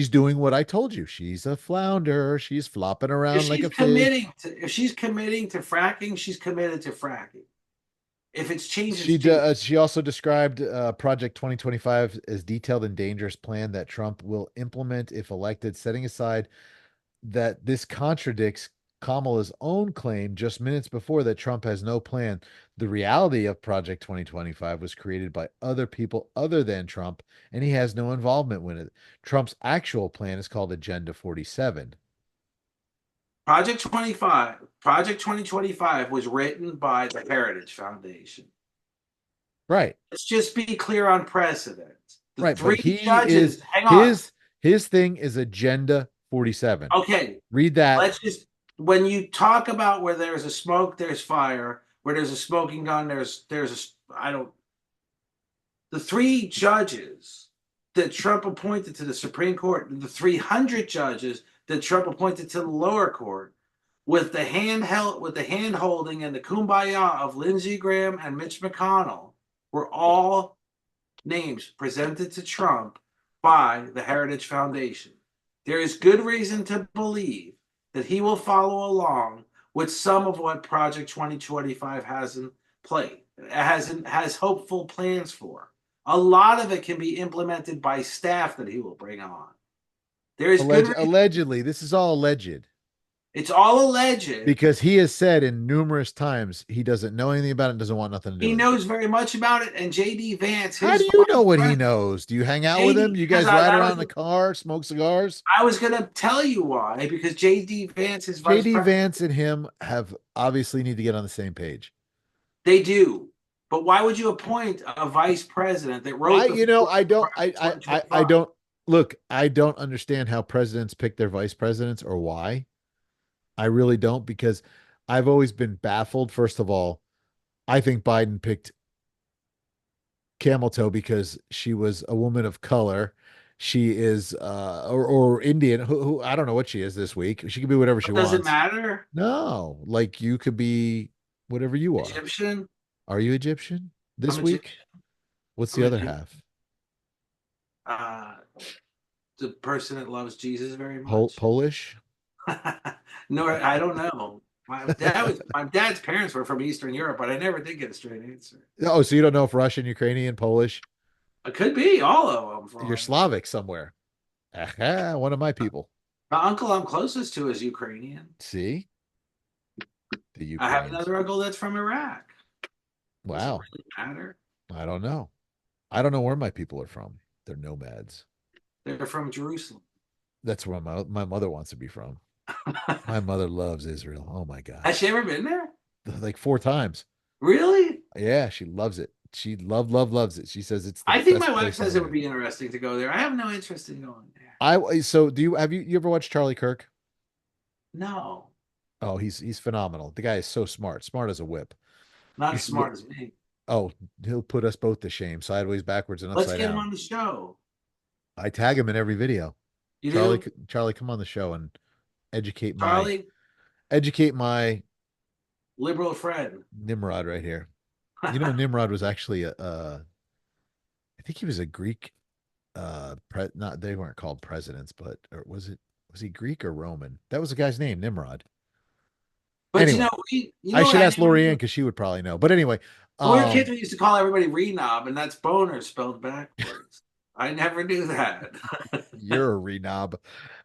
doing what I told you. She's a flounder. She's flopping around like a fish. If she's committing to fracking, she's committed to fracking. If it's changed, it's changed. She also described Project 2025 as detailed and dangerous plan that Trump will implement if elected, setting aside that this contradicts Kamala's own claim just minutes before that Trump has no plan. The reality of Project 2025 was created by other people other than Trump, and he has no involvement with it. Trump's actual plan is called Agenda 47. Project 2025 was written by the Heritage Foundation. Right. Let's just be clear on precedent. The Right. But three he is judges, hang on. his thing is Agenda 47. Okay, Read that. let's just, when you talk about where there's a smoke, there's fire. Where there's a smoking gun, there's a, I don't, the three judges that Trump appointed to the Supreme Court, the 300 judges that Trump appointed to the lower court, with the hand holding and the kumbaya of Lindsey Graham and Mitch McConnell, were all names presented to Trump by the Heritage Foundation. There is good reason to believe that he will follow along with some of what Project 2025 has in play, has hopeful plans for. A lot of it can be implemented by staff that he will bring on. There is good reason. Allegedly, this is all alleged It's all alleged. because he has said in numerous times he doesn't know anything about it and doesn't want nothing to do He with it. knows very much about it. And JD Vance, How do his you know vice what he president, knows? Do you hang out with him? JD, You because guys ride that around was in the car, smoke cigars? I was going to tell you why, because JD Vance, his vice JD president, Vance and him have obviously need to get on the same page. they do. But why would you appoint a vice president that I, wrote the you know, I don't, I 2025? don't look, I don't understand how presidents pick their vice presidents or why. I really don't because I've always been baffled. First of all, I think Biden picked Camel Toe because she was a woman of color. She is or Indian, who I don't know what she is this week. She could be whatever she But does it wants. matter? No, like you could be whatever you are. Egyptian? Are you Egyptian I'm this week? Egyptian. What's I'm the other Egyptian. half? Uh, the person that loves Jesus very much. Polish? No, I don't know. My dad's parents were from Eastern Europe, but I never did get a straight answer. Oh, so you don't know if Russian, Ukrainian, Polish? It could be all of them for all You're I know. Slavic somewhere. Aha, one of my people. The uncle I'm closest to is Ukrainian. See? The I have Ukrainians. another uncle that's from Iraq. Does it Wow. really matter? I don't know. I don't know where my people are from. They're nomads. They're from Jerusalem. That's where my mother wants to be from. My mother loves Israel. Oh my Has gosh. she ever been there? Like 4 times. Really? Yeah, she loves it. She loves it. She says it's the I think my best wife place on says it would earth. be interesting to go there. I have no interest in going there. So do you have you ever watched Charlie Kirk? No, Oh, he's phenomenal. The guy is so smart, smart as a whip. not You as should look. smart as me. Oh, he'll put us both to shame, sideways, backwards, and Let's upside get him down. on the show. I tag him in every video. You Charlie, do, Charlie, come on the show and educate my Charlie? educate my Liberal friend. Nimrod right here. You know, Nimrod was actually I think he was a Greek not they weren't called presidents, but or was he Greek or Roman? That was the guy's name, Nimrod. But Anyway, you I know what should I ask never Lorianne knew? because she would probably know. But anyway, When we were kids, um, we used to call everybody Renob, and that's boner spelled backwards. I never knew that. you're a renob.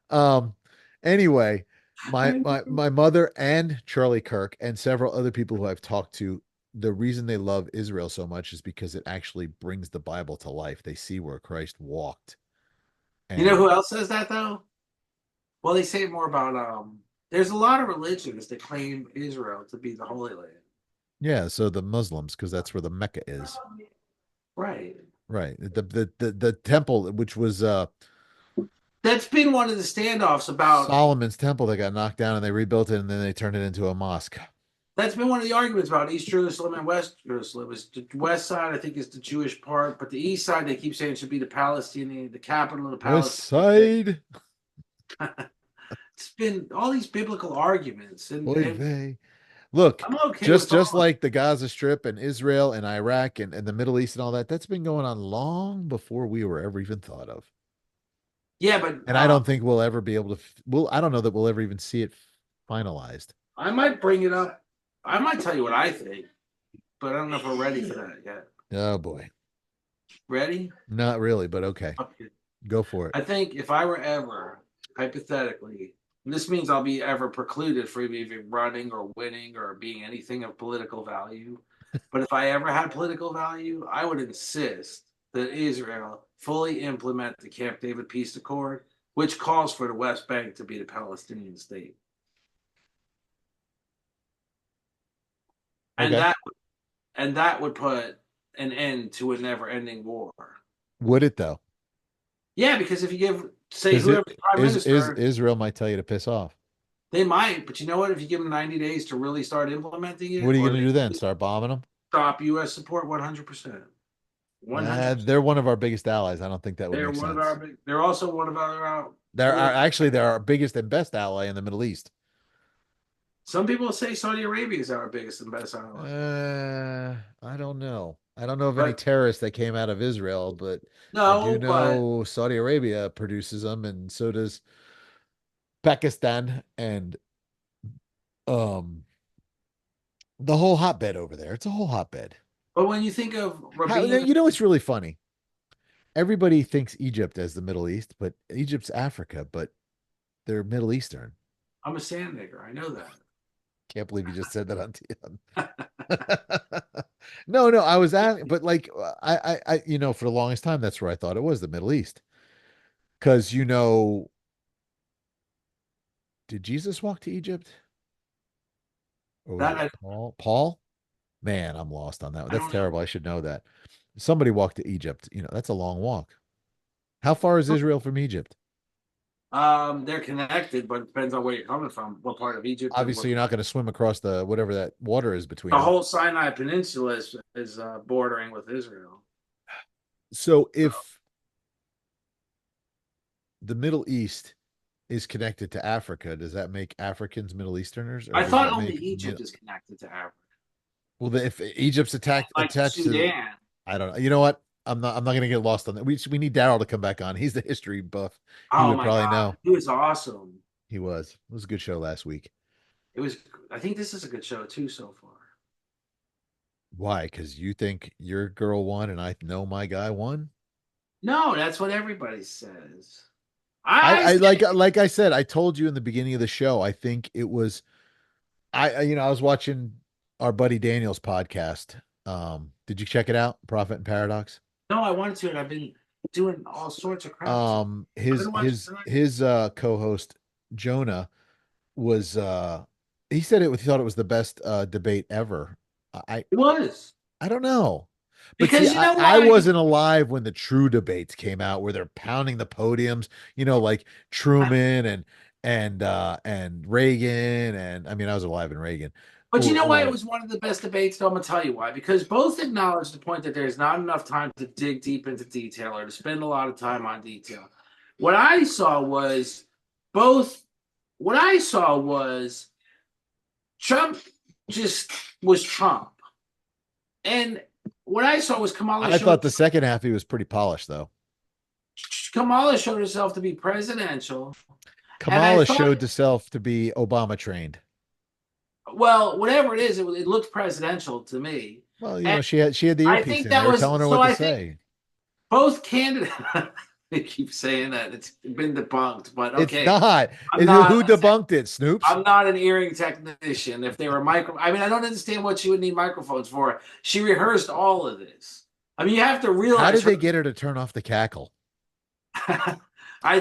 Um, anyway, my mother and Charlie Kirk and several other people who I've talked to, the reason they love Israel so much is because it actually brings the Bible to life. They see where Christ walked. You know And who else says that though? Well, they say more about there's a lot of religions that claim Israel to be the Holy Land. yeah, so the Muslims, because that's where the Mecca is. Right. Right. The temple, which was That's been one of the standoffs about Solomon's temple that got knocked down and they rebuilt it and then they turned it into a mosque. that's been one of the arguments about East Jerusalem and West Jerusalem. Is the west side, I think, is the Jewish part, but the east side, they keep saying should be the Palestinian, the capital of the West Palestinian state. side, It's been all these biblical arguments, oy and vey. Look, I'm okay with just all. like the Gaza Strip and Israel and Iraq and the Middle East and all that, that's been going on long before we were ever even thought of. Yeah, but And I don't think we'll ever be able to, I don't know that we'll ever even see it finalized. I might bring it up. I might tell you what I think, but I don't know if we're ready for that yet. Oh boy. Ready? Not really, but okay. Okay. Go for it. I think if I were ever, hypothetically, and this means I'll be ever precluded from even running or winning or being anything of political value. But if I ever had political value, I would insist that Israel fully implement the Camp David Peace Accord, which calls for the West Bank to be the Palestinian state. And Okay. that would put an end to a never-ending war. Would it though? Yeah, because if you give, say, Because it whoever's prime is minister, Israel might tell you to piss off. they might, but you know what? If you give them 90 days to really start implementing What it, are you or going to they do then? Start bombing them? stop U.S. support 100%. 100%. They're one of our biggest allies. I don't think that would They're make one of our sense. big, they're also one of our They're our, political. actually they're our biggest and best ally in the Middle East. Some people say Saudi Arabia is our biggest and best ally. I don't know. I don't know of any But terrorists that came out of Israel, but I do no, but know Saudi Arabia produces them, and so does Pakistan and um the whole hotbed over there. It's a whole hotbed. when you think of How, Rabin, you know what's really funny? Everybody thinks Egypt as the Middle East, but Egypt's Africa, but they're Middle Eastern. I'm a sand nigger. I know that. Can't believe you just said that on TV. No, no, I was asking, but like for the longest time, that's where I thought it was the Middle East. Because did Jesus walk to Egypt? Or was That it Paul? Paul? Man, I'm lost on that one. I That's don't know. terrible. I should know that. Somebody walked to Egypt. That's a long walk. How far is Israel from Egypt? They're connected, but it depends on where you're coming from, what part of Egypt, and Obviously, what you're not going to swim across the whatever that water is between the them. whole Sinai Peninsula is bordering with Israel. So if the Middle East is connected to Africa, does that make Africans Middle Easterners, or I does thought that only make Egypt is connected to Africa, well, if Egypt's like attached to, Sudan. I don't know. You know what? I'm not going to get lost on that. We need Daryl to come back on. He's the history buff. He Oh would my probably God, know. it was awesome. He was. It was a good show last week. It was. I think this is a good show too so far. Why? Because you think your girl won and I know my guy won? No, that's what everybody says. I, I I say like I said, I told you in the beginning of the show, I think it was I was watching our buddy Daniel's podcast. Did you check it out? Prophet and Paradox? no. I wanted to, and I've been doing all sorts of crap today. I'm His gonna watch it his tonight. his co-host Jonah was he said he thought it was the best debate ever. I It was. I don't know. But see, Because you know I why? wasn't alive when the true debates came out where they're pounding the podiums, like Truman and Reagan, and I mean I was alive in Reagan. But you know why it Or was one of the best debates, though? I'm gonna tell you why. Because both acknowledge the point that there's not enough time to dig deep into detail or to spend a lot of time on detail. What I saw was both. What I saw was Trump just was Trump, and what I saw was I thought the second half he was pretty polished though. Kamala showed herself to be presidential, and I Kamala thought, showed herself to be Obama trained. well, whatever it is, it looked presidential to me, Well, and she had the I earpiece think in. They that were was telling her so. what to I think say. both candidates. They keep saying that it's been debunked, but It's okay. not. I'm not. Who debunked it? Snoops. I'm not an earring technician. If they were I mean, I don't understand what she would need microphones for. She rehearsed all of this. I mean, you have to How realize did her. they get her to turn off the cackle?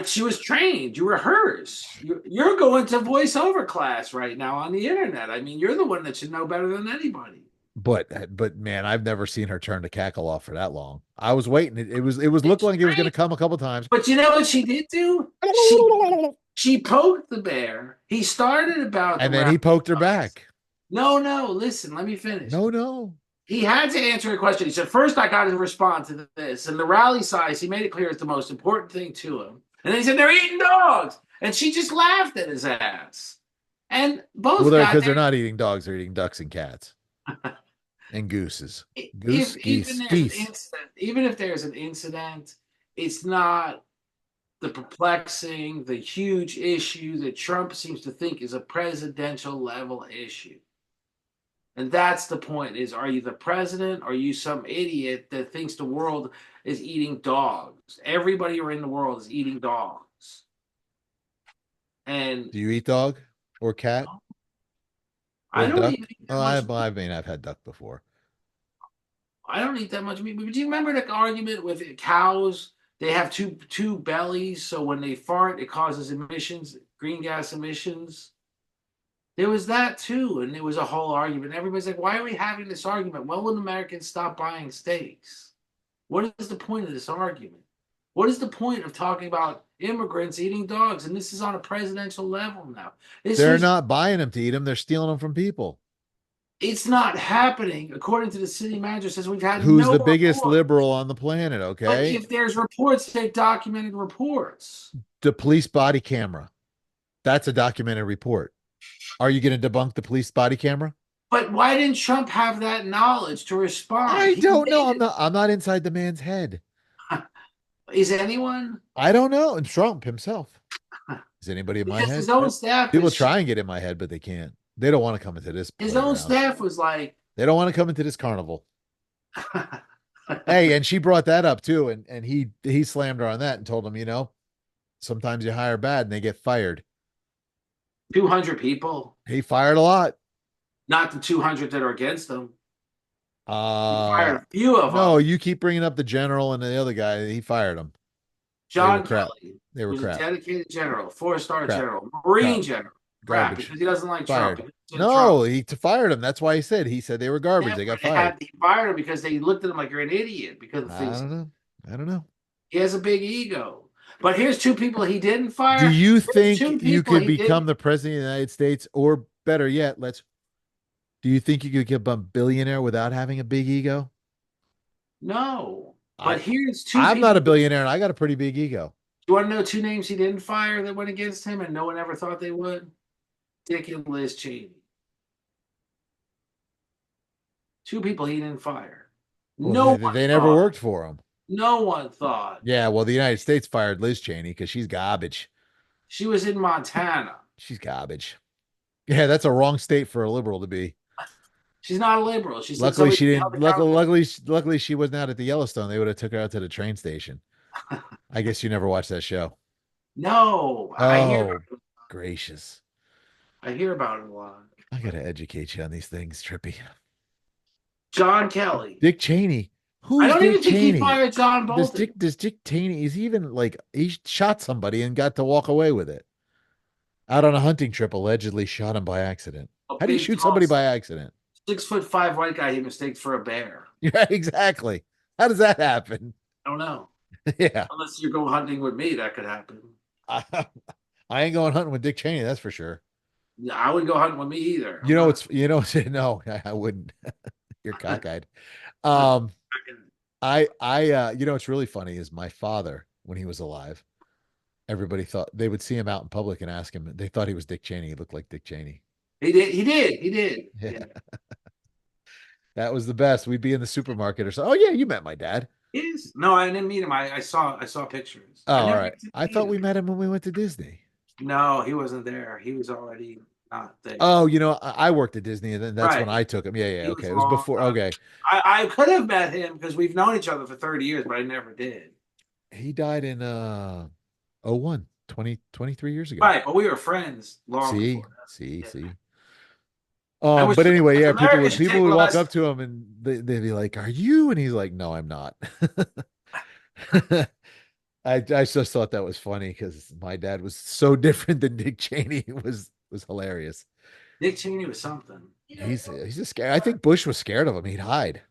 She was trained. You rehearse. You're going to voiceover class right now on the internet. I mean, you're the one that should know better than anybody. But man, I've never seen her turn the cackle off for that long. I was waiting. It was looked like it was going to come a couple times. But you know what she did do? She poked the bear. He started about the And then rally he poked her size. back. No, no, listen, let me finish. No, no. He had to answer a question. He said, first, I got to respond to this. And the rally size, he made it clear, is the most important thing to him. And then he said, they're eating dogs. And she just laughed at his ass. And Well, both they're got because they're not eating dogs; they're eating ducks and cats there. and gooses. If Goose, even geese, there's an geese. incident, even if there's an incident, it's not the perplexing, the huge issue that Trump seems to think is a presidential level issue. And that's the point is, are you the president? Or are you some idiot that thinks the world is eating dogs? Everybody in the world is eating dogs. And Do you eat dog or cat I or don't even duck? eat Oh, that much I meat. mean, I've had duck before. I don't eat that much meat. But do you remember the argument with cows? They have two bellies, so when they fart, it causes emissions, green gas emissions. There was that too, and it was a whole argument. Everybody's like, "Why are we having this argument? When will Americans stop buying steaks?" What is the point of this argument? What is the point of talking about immigrants eating dogs? And this is on a presidential level now. This They're was, not buying them to eat them; they're stealing them from people. it's not happening. According to the city manager, says we've had Who's no the biggest report. liberal on the planet? But Okay, if there's reports, they've documented reports. the police body camera. That's a documented report. Are you going to debunk the police body camera? But why didn't Trump have that knowledge to respond? I He don't know. made I'm it. not. I'm not inside the man's head. Is anyone? I don't know. And Trump himself. Is anybody in my Because head? his own staff People is try and get in my head, but they can't. They don't want to come into this his own playground. staff was like, They don't want to come into this carnival. Hey, and she brought that up too, and he slammed her on that and told him, sometimes you hire bad and they get fired. 200 people, He fired a lot. not the 200 that are against him. He Uh, fired a few of no, them. you keep bringing up the general and the other guy. He fired them. They were John crap. Kelly, They were who's a crap. dedicated general, four-star Crap. general, Crap. Marine general. Crap, Garbage. because he doesn't like Trump. Fired. Because he's in No, trouble. he fired him. That's why he said they were garbage. Yeah, They but got fired. he fired him because they looked at him like you're an idiot because of I things. don't know. I don't know. He has a big ego. But here's two people he didn't Do fire. you Here's think two you people could he become didn't. the president of the United States, or better yet, do you think you could become a billionaire without having a big ego? No. I, But here's two I'm not people. a billionaire and I got a pretty big ego. You want to know two names he didn't fire that went against him and no one ever thought they would? Dick and Liz Cheney. Two people he didn't fire. Well, No one they never thought. worked for him. No one thought. Yeah, well, the United States fired Liz Cheney because she's garbage. She was in Montana. She's garbage. Yeah, that's a wrong state for a liberal to be. She's not a liberal. She said Luckily, somebody she be held didn't. accountable. Luckily, she wasn't out at the Yellowstone. They would have took her out to the train station. I guess you never watched that show. No, Oh, gracious! I hear about it a lot. I gotta educate you on these things, Trippy. John Kelly. Dick Cheney. I Who's don't Dick even think he Cheney? fired John Does Bolton. Dick Cheney is even like he shot somebody and got to walk away with it out on a hunting trip? Allegedly shot him by accident. A How do you big, shoot tall, somebody by accident? 6'5" white guy he mistaked for a bear. Yeah, exactly. How does that happen? I don't know. Yeah. Unless you go hunting with me, that could happen. I, I ain't going hunting with Dick Cheney, that's for sure. Yeah, I wouldn't go hunting with me either. I'm not. No, I wouldn't. You're cockeyed. No, Um, what's really funny is my father, when he was alive, everybody thought they would see him out in public and ask him. They thought he was Dick Cheney. He looked like Dick Cheney. he did. He did. He did. Yeah, Yeah. that was the best. We'd be in the supermarket or so. Oh yeah, you met my dad. He is. No, I didn't meet him. I saw pictures. Oh, I all never right. got to I meet thought we him. met him when we went to Disney. No, he wasn't there. He was already not there. Oh, I worked at Disney, and then that's when Right. I took him. Yeah, yeah. He Okay, was it was long before. gone. Okay, I could have met him because we've known each other for 30 years, but I never did. he died in oh 01, 23 years ago. Right, but we were friends long See, before see, that. Yeah. see. I wish But anyway, yeah, America should people take would walk less. up to him and they'd be like, "Are you?" And he's like, "No, I'm not." I just thought that was funny because my dad was so different than Dick Cheney. It was hilarious. Dick Cheney was something. He's a scare. I think Bush was scared of him. He'd hide.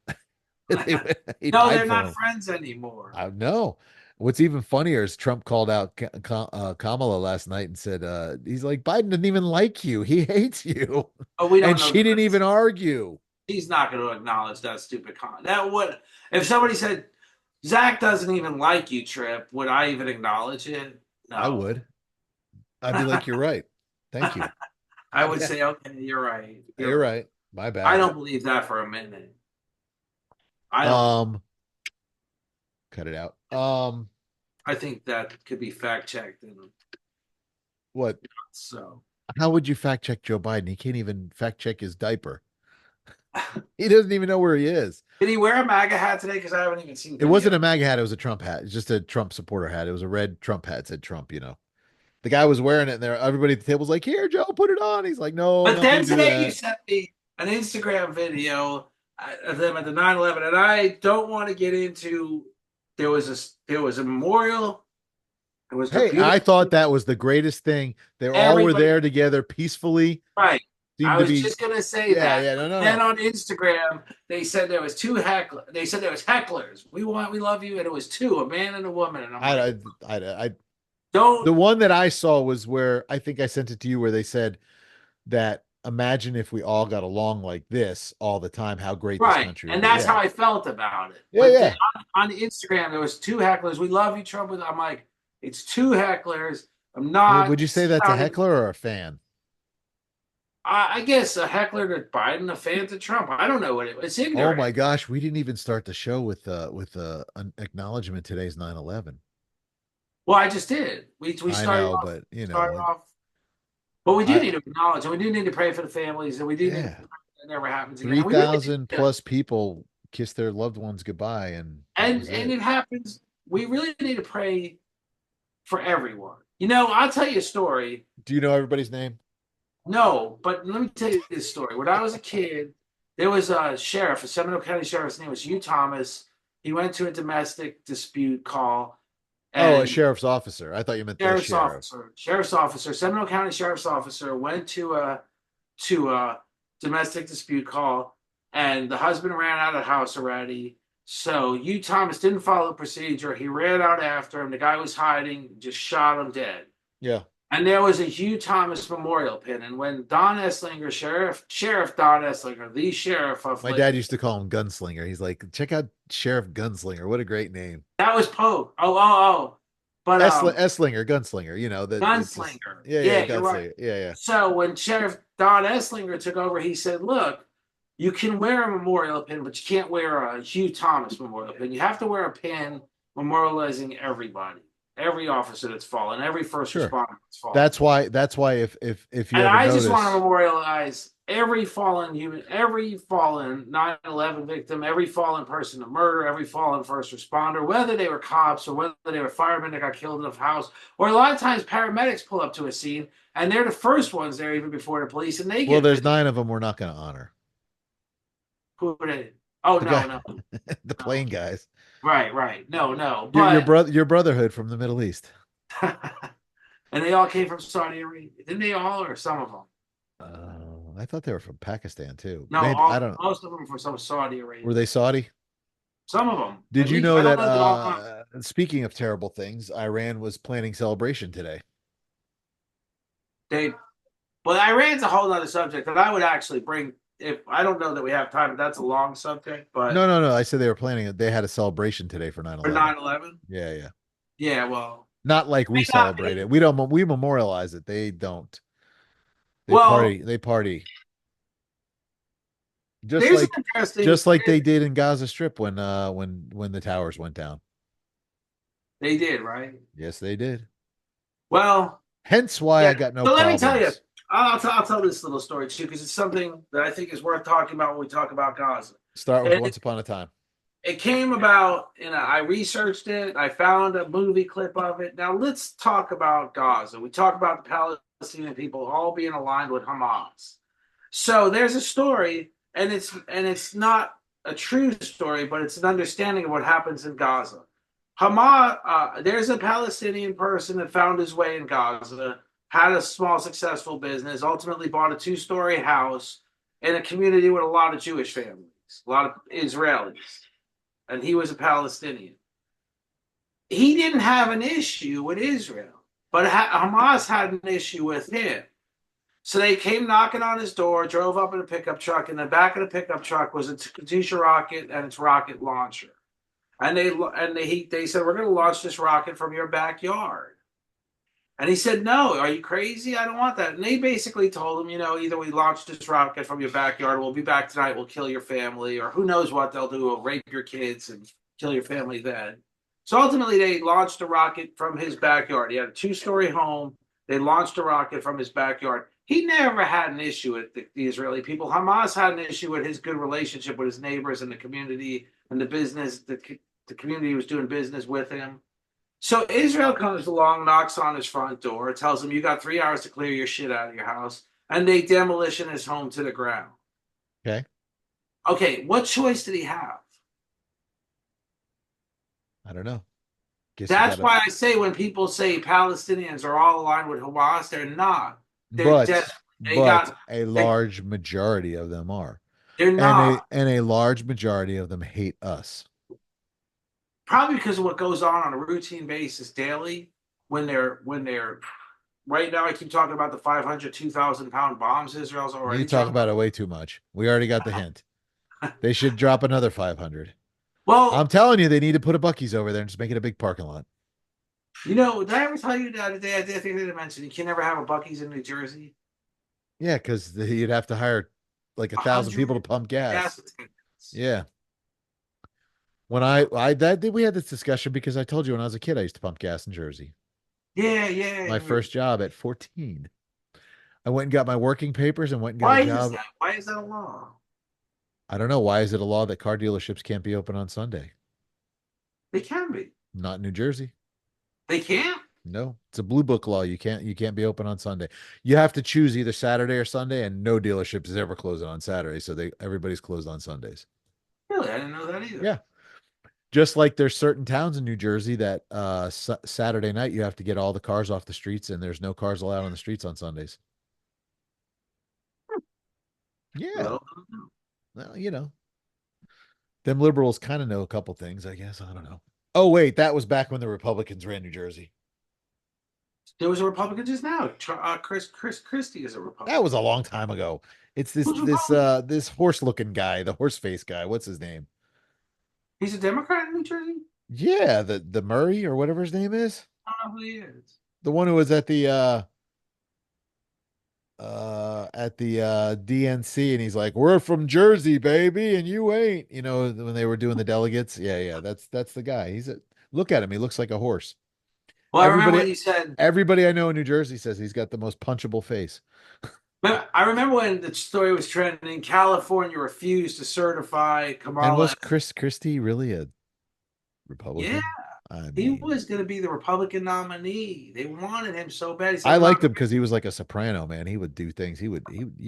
He'd No, hide they're from not him. friends anymore. I know. What's even funnier is Trump called out Kamala last night and said, he's like, Biden doesn't even like you. He hates you. But we And don't know she that. didn't even argue. He's not going to acknowledge that stupid comment. That would, if somebody said Zach doesn't even like you, Trip, would I even acknowledge it? I No. would. I'd be like, you're right. Thank you. I would Yeah, say, okay, you're right. You're you're right. right. My I bad. don't believe that for a minute. I don't. Um, cut it out. I think that could be fact checked, and What? so. How would you fact check Joe Biden? He can't even fact check his diaper. He doesn't even know where he is. Did he wear a MAGA hat today? Because I haven't even seen It wasn't video. a MAGA hat. It was a Trump hat. It's just a Trump supporter hat. It was a red Trump hat. It said Trump. The guy was wearing it, and there, everybody at the table was like, "Here, Joe, put it on." He's like, "No, I'm But not going then to do today you that." sent me an Instagram video of them at the 9/11, and I don't want to get into. There was a memorial. It was a Hey, I beautiful. thought that was the greatest thing. They all were Everybody, there together peacefully. right? Seemed I to was be, just gonna say yeah, that. yeah, no, no, Then no. on Instagram, they said there was two heckl. They said there was hecklers. We love you, and it was two, a man and a woman. And I'm I, like, I, I, don't. the one that I saw was where I think I sent it to you, where they said that imagine if we all got along like this all the time, how great this Right. country would And be. that's how Yeah, I felt about it. yeah, But yeah. on Instagram, there was two hecklers. We love you, Trump. I'm like, it's two hecklers. I'm not Would you say that's a sounding. heckler or a fan? I guess a heckler to Biden, a fan to Trump. I don't know what it's Oh ignorant. my gosh, we didn't even start the show with an acknowledgement. Today's 9/11. Well, I just did. We I started know, off but started off, but we do I need to acknowledge, and we do need to pray for the families, and we do need to yeah, pray that never happens again. And we really 3,000 need to, plus people kissed their loved ones goodbye, and that was and it. it happens. We really need to pray for everyone. I'll tell you a story. Do you know everybody's name? No, but let me tell you this story. When I was a kid, there was a sheriff, a Seminole County sheriff. His name was Hugh Thomas. He went to a domestic dispute call, Oh, a and sheriff's officer. I thought you meant the sheriff. Seminole County sheriff's officer went to a domestic dispute call, and the husband ran out of the house already. So Hugh Thomas didn't follow the procedure. He ran out after him. The guy was hiding, just shot him dead. Yeah. And there was a Hugh Thomas memorial pin. And when Don Esslinger, Sheriff Don Esslinger, the sheriff of My Lake, dad used to call him Gunslinger. He's like, check out Sheriff Gunslinger. What a great name. that was Poe. Oh. But Esslinger, Gunslinger, that it's just, Gunslinger. yeah, yeah, Yeah, you're right. Gunslinger. Yeah, yeah. So when Sheriff Don Esslinger took over, he said, look, you can wear a memorial pin, but you can't wear a Hugh Thomas memorial pin. You have to wear a pin memorializing everybody, every officer that's fallen, every first Sure. responder that's fallen. That's why if you And ever I just want to notice, memorialize every fallen human, every fallen 9/11 victim, every fallen person of murder, every fallen first responder, whether they were cops or whether they were firemen that got killed in a house, or a lot of times paramedics pull up to a scene and they're the first ones there even before the police, and they well, get there's victims. 9 of them we're not going to honor. Who are they? Oh The no, guy, no, the no. plane guys, Right. No. your But brother, your brotherhood from the Middle East. and they all came from Saudi Arabia. Didn't they all, or some of them? I thought they were from Pakistan too. No, Maybe I all don't. most of them from some Saudi Were Arabia. they Saudi? Some of them, Did at you least. know I don't that know if they're all. speaking of terrible things, Iran was planning celebration today? They, but Iran's a whole other subject that I would actually bring. If I don't know that we have time, that's a long subject. No, But no, no. I said they were planning it. They had a celebration today for 9/11. 9/11, Yeah, yeah. yeah, well, Not like we not, celebrate it. We don't we memorialize it. They don't. They well, party. They party. Just there's an like interesting. just like they did in Gaza Strip when when the towers went down. They did, right? Yes, they did. Well, Hence why yeah. I got no So let me tell you, problems. I'll tell this little story too because it's something that I think is worth talking about when we talk about Gaza. Start with And Once Upon a Time. it came about, I researched it. I found a movie clip of it. Now let's talk about Gaza. We talk about the Palestinian people all being aligned with Hamas. So there's a story, and it's not a true story, but it's an understanding of what happens in Gaza. Hamas, there's a Palestinian person that found his way in Gaza, had a small successful business, ultimately bought a two-story house in a community with a lot of Jewish families, a lot of Israelis, and he was a Palestinian. He didn't have an issue with Israel, but Hamas had an issue with him. So they came knocking on his door, drove up in a pickup truck. In the back of the pickup truck was a Katyusha rocket and its rocket launcher. And they said, "We're going to launch this rocket from your backyard." And he said, "No, are you crazy? I don't want that." And they basically told him, either we launch this rocket from your backyard, we'll be back tonight, we'll kill your family, or who knows what they'll do, we'll rape your kids and kill your family then. So ultimately, they launched a rocket from his backyard. He had a two-story home. They launched a rocket from his backyard. He never had an issue with the Israeli people. Hamas had an issue with his good relationship with his neighbors and the community and the business. The community was doing business with him. So Israel comes along, knocks on his front door, tells him, "You got 3 hours to clear your shit out of your house," and they demolition his home to the ground. Okay. Okay, what choice did he have? I don't know. Guess you That's gotta why I say when people say Palestinians are all aligned with Hamas, they're not. They're but desperate. They but got a they, large majority of them are. they're not. And a large majority of them hate us. Probably because of what goes on a routine basis daily when they're right now I keep talking about the 500, 2,000 pound bombs Israel's You already talk dropped. about it way too much. We already got the hint. They should drop another 500. I'm Well, telling you, they need to put a Bucky's over there and just make it a big parking lot. did I ever tell you the other day? I think I did mention you can never have a Bucky's in New Jersey. Yeah, because you'd have to hire like 1,000 people to 100 pump gas gas. attendants. Yeah. When I that we had this discussion because I told you when I was a kid I used to pump gas in Jersey. Yeah, yeah. My first job at 14. I went and got my working papers and went and got a Why is job. that? Why is that a law? I don't know why is it a law that car dealerships can't be open on Sunday? They can be. Not in New Jersey. They can't. No, it's a blue book law. You can't be open on Sunday. You have to choose either Saturday or Sunday, and no dealership is ever closing on Saturday, so they everybody's closed on Sundays. Really, I didn't know that either. Yeah, just like there's certain towns in New Jersey that Saturday night you have to get all the cars off the streets, and there's no cars allowed on the streets on Sundays. Yeah, Well, well, them liberals kind of know a couple things, I guess. I don't know. Oh wait, that was back when the Republicans ran New Jersey. there was a Republican just now. Chris Christie is a That was Republican. a long time ago. It's this Who's Republican? this horse looking guy, the horse face guy. What's his name? He's a Democrat in New Jersey. Yeah, the Murray or whatever his name is. I don't know who he is. The one who was at the DNC and he's like, "We're from Jersey, baby, and you ain't." When they were doing the delegates. Yeah, yeah, that's the guy. Look at him. He looks like a horse. Well, I remember Everybody when he said. everybody I know in New Jersey says he's got the most punchable face. I remember when the story was trending. California refused to certify And Kamala. was Chris Christie really a Yeah, Republican? I he mean, was going to be the Republican nominee. They wanted him so bad. He said, I "I'm not liked going him because he was like a soprano, man. He would do things. You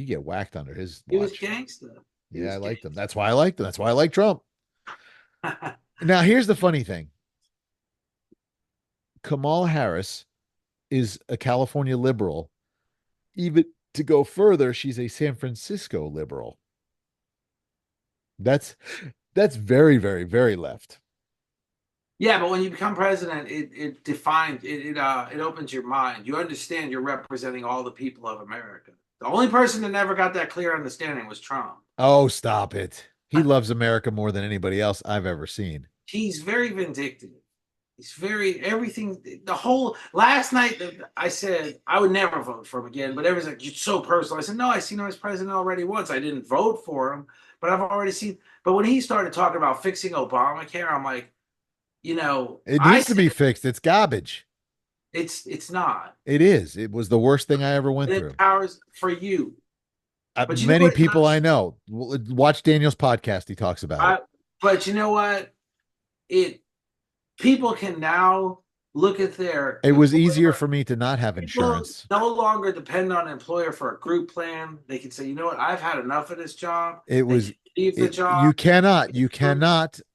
get whacked under his He was watch. gangster. He Yeah, I was liked him. gangster. That's why I liked him. That's why I like Trump. Now, here's the funny thing. Kamala Harris is a California liberal. Even to go further, she's a San Francisco liberal. That's That's very, very, very left. Yeah, but when you become president, it defines it opens your mind. You understand you're representing all the people of America. The only person that never got that clear understanding was Trump. Oh, stop it. He loves America more than anybody else I've ever seen. He's very vindictive. He's very everything. The whole last night, I said I would never vote for him again. But everyone's like, "You're so personal." I said, "No, I seen him as president already once. I didn't vote for him, but I've already seen." But when he started talking about fixing Obamacare, I'm like, It I needs to said be fixed. It's garbage. it's not. It is. It was the worst thing I ever went It through. empowers for you. But you know Many what? people I know watch Daniel's podcast. He talks about it. I, but you know what? It people can now look at their It was easier employer. for me to not have People insurance. no longer depend on an employer for a group plan. They can say, you know what, I've had enough of this job. It They was can leave the you job. cannot You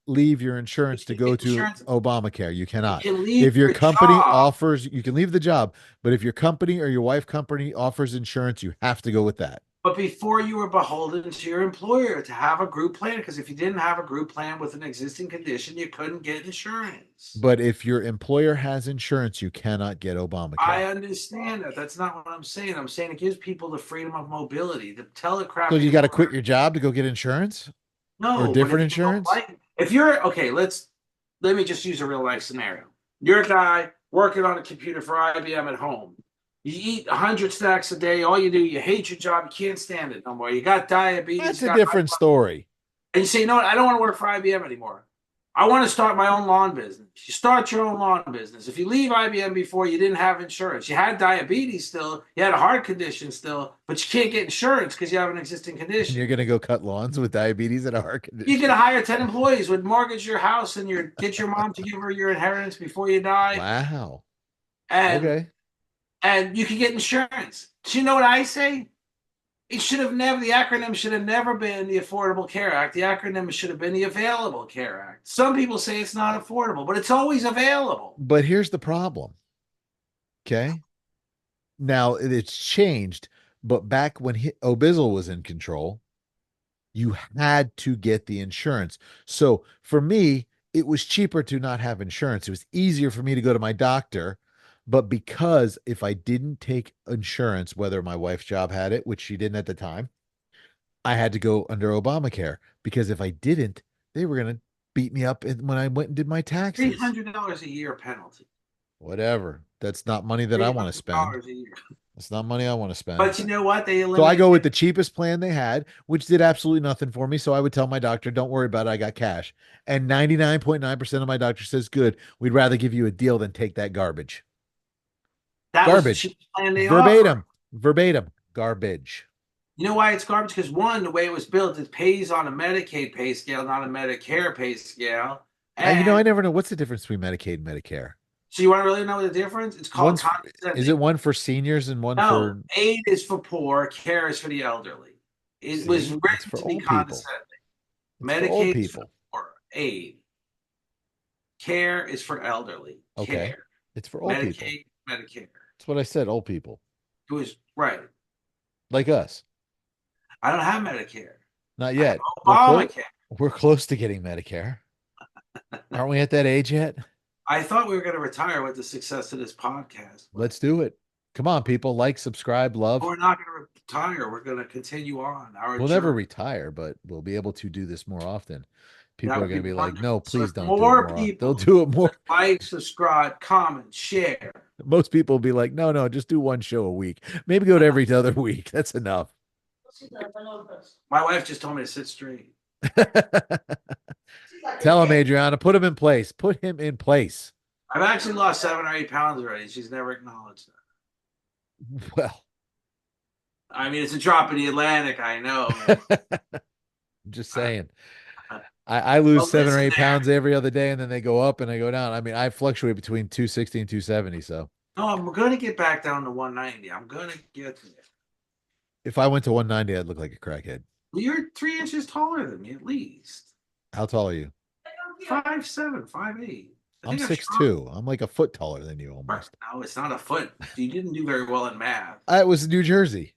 leave your insurance to can go get to insurance. Obamacare. You You cannot. can leave If your your company job, offers, you can leave the job, but if your company or your wife company offers insurance, you have to go with that. but before you were beholden to your employer to have a group plan. Because if you didn't have a group plan with an existing condition, you couldn't get insurance. But if your employer has insurance, you cannot get I Obamacare. understand that. That's not what I'm saying. I'm saying it gives people the freedom of mobility. The tell the So crappy you got to employer, quit your job to go get insurance or no, but different if you don't insurance? like, if you're okay, let me just use a real life scenario. You're a guy working on a computer for IBM at home. You eat 100 snacks a day. All you do, you hate your job. You can't stand it no more. You got diabetes. That's You a got different story. and you say, you know what? I don't want to work for IBM anymore. I want to start my own lawn business. You start your own lawn business. If you leave IBM before you didn't have insurance, you had diabetes still, you had a heart condition still, but you can't get insurance because you have an existing And condition. you're going to go cut lawns with diabetes and a heart You could condition. hire 10 employees, would mortgage your house and get your mom to give her your inheritance before you die, Wow. and Okay. and you could get insurance. Do you know what I say? It should have never, the acronym should have never been the Affordable Care Act. The acronym should have been the Available Care Act. Some people say it's not affordable, but it's always available. But here's the problem. Okay. Now it's changed, but back when Obizel was in control, you had to get the insurance. So for me, it was cheaper to not have insurance. It was easier for me to go to my doctor. But because if I didn't take insurance, whether my wife's job had it, which she didn't at the time, I had to go under Obamacare because if I didn't, they were going to beat me up when I went and did my Three taxes. hundred dollars a year penalty. Whatever. That's not money that I Three want to hundred spend. dollars a year. That's not money I want to spend. But you know what? They So I go with eliminated. the cheapest plan they had, which did absolutely nothing for me. So I would tell my doctor, don't worry about it. I got cash. And 99.9% of my doctor says, good. We'd rather give you a deal than take that garbage. That was the Garbage. cheapest plan they offered. Verbatim. Verbatim. Garbage. You know why it's garbage? Because one, the way it was built, it pays on a Medicaid pay scale, not a Medicare pay scale. I And never know what's the difference between Medicaid and Medicare. so you want to really know the difference? It's called One's, is it condescending. one for seniors and one No, for, aid is for poor, care is for the elderly. It was see, it's written for to be old people. condescending. It's for old Medicaid is for people. poor, aid. Care is for elderly, Okay. care. It's for old people. Medicaid, Medicare. That's what I said, old people. It was right. Like us. I don't have Medicare. Not I have yet. Obamacare. We're close to getting Medicare. Aren't we at that age yet? I thought we were going to retire with the success of this podcast, but Let's do it. Come on, people. Like, subscribe, love. we're not going to retire. We're going to continue on our We'll never journey. retire, but we'll be able to do this more often. People That are would going be to be like, wonderful. no, So please if don't do it more more often. They'll people do it more. would like, subscribe, comment, share. Most people will be like, no, no, just do one show a week. Maybe go to every other week. That's enough. My wife just told me to sit straight. Tell him, Adriana, put him in place. Put him in place. I've actually lost 7 or 8 pounds already. She's never acknowledged that. Well, I mean, it's a drop in the Atlantic, I know. I'm just saying. I lose Well, 7 or 8 pounds every other day, and then they go up and I go down. I mean, I fluctuate between 260 and 270. So no, I'm going to get back down to 190. I'm going to get there. if I went to 190, I'd look like a crackhead. Well, you're 3 inches taller than me, at least. How tall are you? 5'7", 5'8". I I'm think I've 6'2". I'm like a foot taller than you almost. No, it's not a foot. You didn't do very well in math. I was in New Jersey.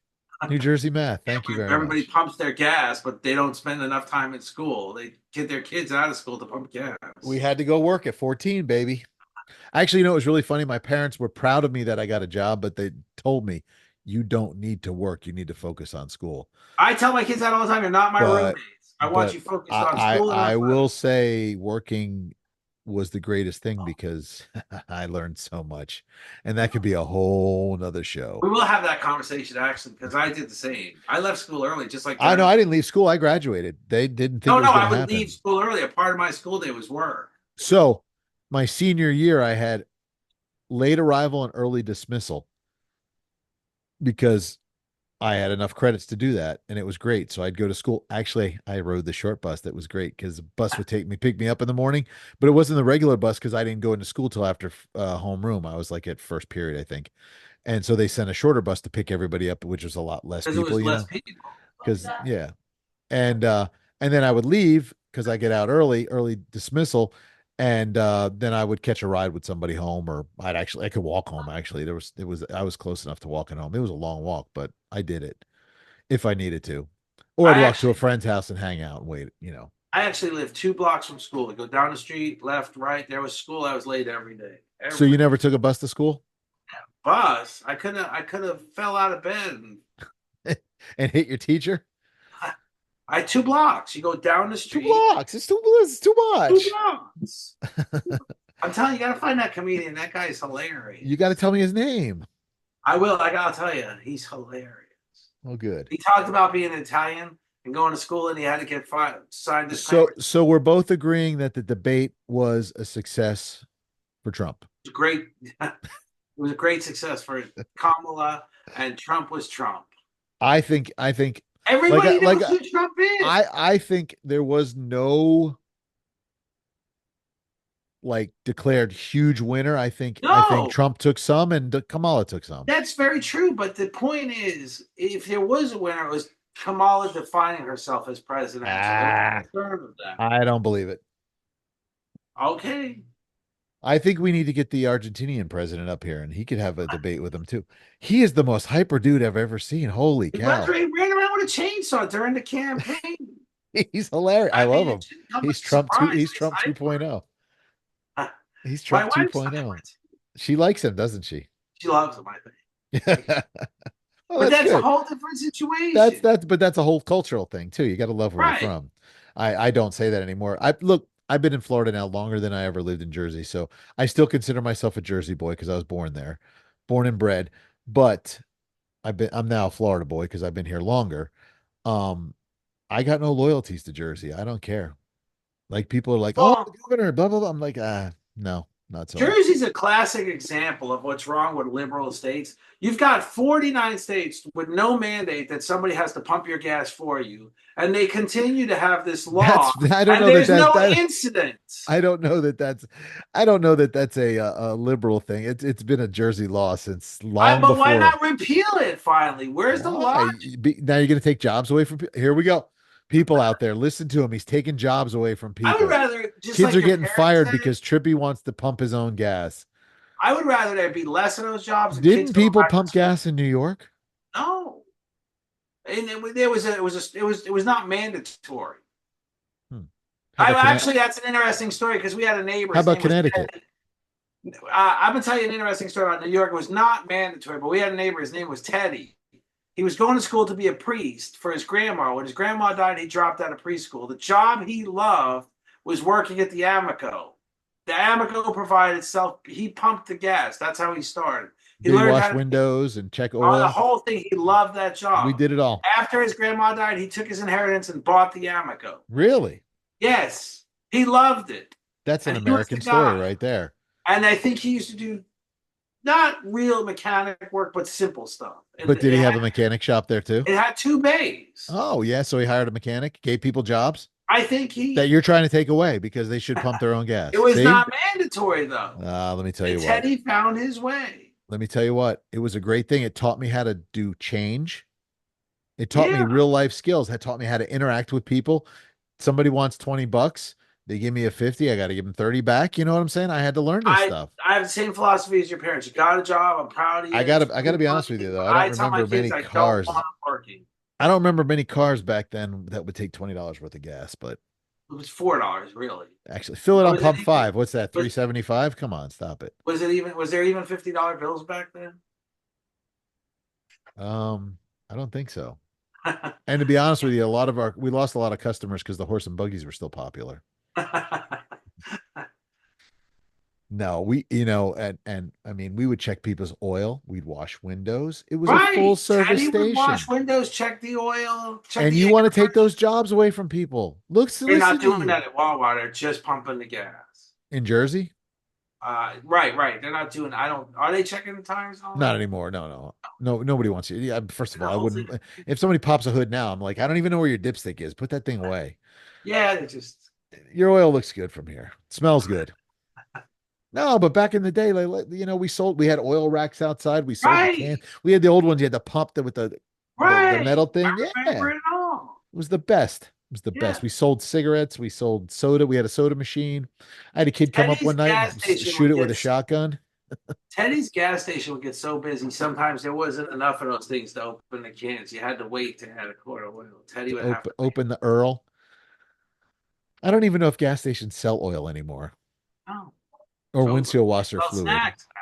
New Jersey math. Yeah, Thank you very everybody much. pumps their gas, but they don't spend enough time in school. They get their kids out of school to pump We gas. had to go work at 14, baby. Actually, it was really funny. My parents were proud of me that I got a job, but they told me, you don't need to work. You need to focus on school. I tell my kids that all the time. You're not my But roommates. I want but you focused on I school and I will athletics. say working was the greatest thing because I learned so much. And that could be a whole nother show. We will have that conversation actually, because I did the same. I left school early, just like I know during. I didn't leave school. I graduated. They didn't think No, it no, was going I to would leave happen. school early. A part of my school day was work. So my senior year, I had late arrival and early dismissal because I had enough credits to do that, and it was great. So I'd go to school. Actually, I rode the short bus. That was great because the bus would pick me up in the morning, but it wasn't the regular bus because I didn't go into school till after homeroom. I was like at first period, I think, and so they sent a shorter bus to pick everybody up, which was a lot less Because it people, was less people. because yeah, and then I would leave because I get out early dismissal, and then I would catch a ride with somebody home, or I could walk home. Actually, I was close enough to walking home. It was a long walk, but I did it if I needed to, or I'd I walk to a actually, friend's house and hang out and wait. I actually lived 2 blocks from school. I go down the street, left, right. There was school. I was late every day. So you Every never took a bus to school bus. I could have fell out of bed. And and hit your teacher? I had 2 blocks. You go down the Two street, blocks. It's too two much. blocks. I'm telling you, you gotta find that comedian. That guy is You got to hilarious. tell me his name. I will. I gotta tell you, he's hilarious. Oh, good. He talked about being Italian and going to school, and he had to get signed So, disclaimer. It so we're both agreeing that the debate was a success for Trump. was great. It was a great success for Kamala, and Trump was Trump. I think, like, Everybody knows who Trump is. I think there was no like declared huge winner. I think No, Trump took some and Kamala took some. that's very true. But the point is, if there was a winner, it was Kamala defining herself as presidential. There was Ah, a third of that. I don't believe it. Okay. I think we need to get the Argentinian president up here and he could have a debate with him too. He is the most hyper dude I've ever seen. Holy cow. He ran around with a chainsaw during the campaign. He's hilarious. I I love mean, it him. shouldn't come as a surprise. He's He's Trump hyper. 2.0. He's My Trump wife's 2.0. hyper. She likes him, doesn't she? She loves him, I think. Oh, But that's that's a good. whole different situation. But that's a whole cultural thing too. You got to love where you're Right. from. I don't say that anymore. I've been in Florida now longer than I ever lived in Jersey, so I still consider myself a Jersey boy because I was born there, born and bred. But I'm now a Florida boy because I've been here longer. Um, I got no loyalties to Jersey. I don't care. Like people are like, oh, the Well, governor, blah blah blah. I'm like, no, not so much. Jersey's a classic example of what's wrong with liberal states. You've got 49 states with no mandate that somebody has to pump your gas for you, and they continue to have this law, I don't and know that there's that's no that incident. I don't know that that's I don't know that that's a liberal thing. It's been a Jersey law since long But why before. not repeal it finally? Where's the Why? logic? Now you're going to take jobs away from Here we go. People out there, listen to him. He's taking jobs away from I would people. rather, just Kids like are your getting parents fired said, because Trippi wants to pump his own gas. I would rather there be less of those jobs and kids Didn't go people back to pump school. gas in New York? No, and it was not mandatory. Hmm. How I about actually, that's an interesting story because we had a neighbor. How His about name was Connecticut? Ted. I'm gonna tell you an interesting story about New York. It was not mandatory, but we had a neighbor. His name was Teddy. He was going to school to be a priest for his grandma. When his grandma died, he dropped out of preschool. The job he loved was working at the Amoco. The Amoco provided self. He pumped the gas. That's how he started. He Did he learned wash how to windows and check the oil? whole thing. He loved that We job. did it all. After his grandma died, he took his inheritance and bought the Amoco. Really? Yes, he loved it, That's an and he was the American story guy. right there. And I think he used to do not real mechanic work, but simple stuff. And But did it he had, have a mechanic shop there too? it had 2 bays. Oh, yeah. So he hired a mechanic, gave people jobs I think that he. you're trying to take away because they should pump their own It gas. was See? not mandatory though, Let me tell and you what. Teddy found his way. Let me tell you what. It was a great thing. It taught me how to do change. It taught me Yeah, real life skills. It taught me how to interact with people. Somebody wants $20. They give me a 50, I got to give them 30 back. You know what I'm saying? I had to learn this I stuff. I have the same philosophy as your parents. You got a job. I'm proud of you. It's I gotta really be honest with funny. you though. But I tell my kids I don't want them working. I don't remember many cars back then that would take $20 worth of gas, but It was $4, really. actually fill it Or on was it pump even five. What's that? was 375? Come on, stop it. was there even $50 bills back then? Um, I don't think so. And to be honest with you, we lost a lot of customers because the horse and buggies were still popular. No, and I mean, we would check people's oil. We'd wash windows. It was a full Right. service Teddy would wash station. windows, check the oil, check And the you air want to take those pressure. jobs away from people. They're Listen not to doing you. that at Wawa. They're just pumping the gas. In Jersey? Right, right. They're not doing. I don't. Are they checking the tires and all Not that? anymore. No, no. No, nobody wants you. Yeah, first of all, I No. wouldn't. If somebody pops a hood now, I'm like, I don't even know where your dipstick is. Put that thing away. Yeah, they just Your oil looks good from here. It smells good. No, but back in the day, we had oil racks outside. We sold the can. right, We had the old ones. You had the pump that with the right. metal I thing. Yeah, remember it it all. was the best. It was the best. Yeah. We sold cigarettes. We sold soda. We had a soda machine. I had a kid come up Teddy's one night gas and station shoot would it with get a shotgun. Teddy's gas station would get so busy. Sometimes there wasn't enough of those things to open the cans. You had to wait to add a quart of oil. Teddy would have to make. Open the Earl. I don't even know if gas stations sell oil anymore Oh, or it's over. windshield They washer sell fluid. snacks now.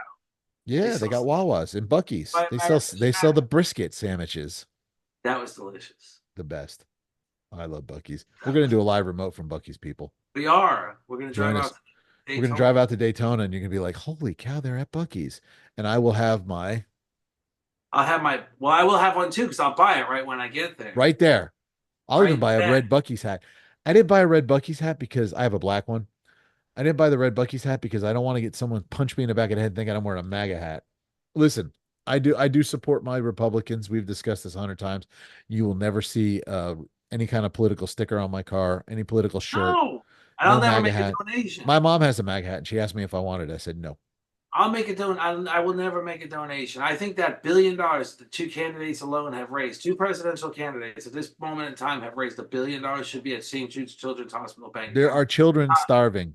They Yeah, they sell got snacks. Wawas and Bucky's. Buy a bag of They sell the snacks. brisket sandwiches. That was delicious. The best. I love Bucky's. We're gonna do a live remote from Bucky's, people. We are. We're gonna drive Join out us. to We're gonna drive Daytona. out to Daytona and you're gonna be like, holy cow, they're at Bucky's. And I will have my I'll have my. Well, I will have one too because I'll buy it right when I get there. right there. I'll even Right buy a then. red Bucky's hat. I didn't buy a red Bucky's hat because I have a black one. I didn't buy the red Bucky's hat because I don't want to get someone punch me in the back of the head thinking I'm wearing a MAGA hat. Listen, I do support my Republicans. We've discussed this 100 times. You will never see any kind of political sticker on my car, any political shirt, No, and I'll no never MAGA make a hat. donation. My mom has a MAGA hat and she asked me if I wanted it. I said no. I'll make a don. I will never make a donation. I think that $1 billion the two candidates alone have raised, two presidential candidates at this moment in time have raised $1 billion should be at St. Jude's Children's Hospital bank There account. are children starving.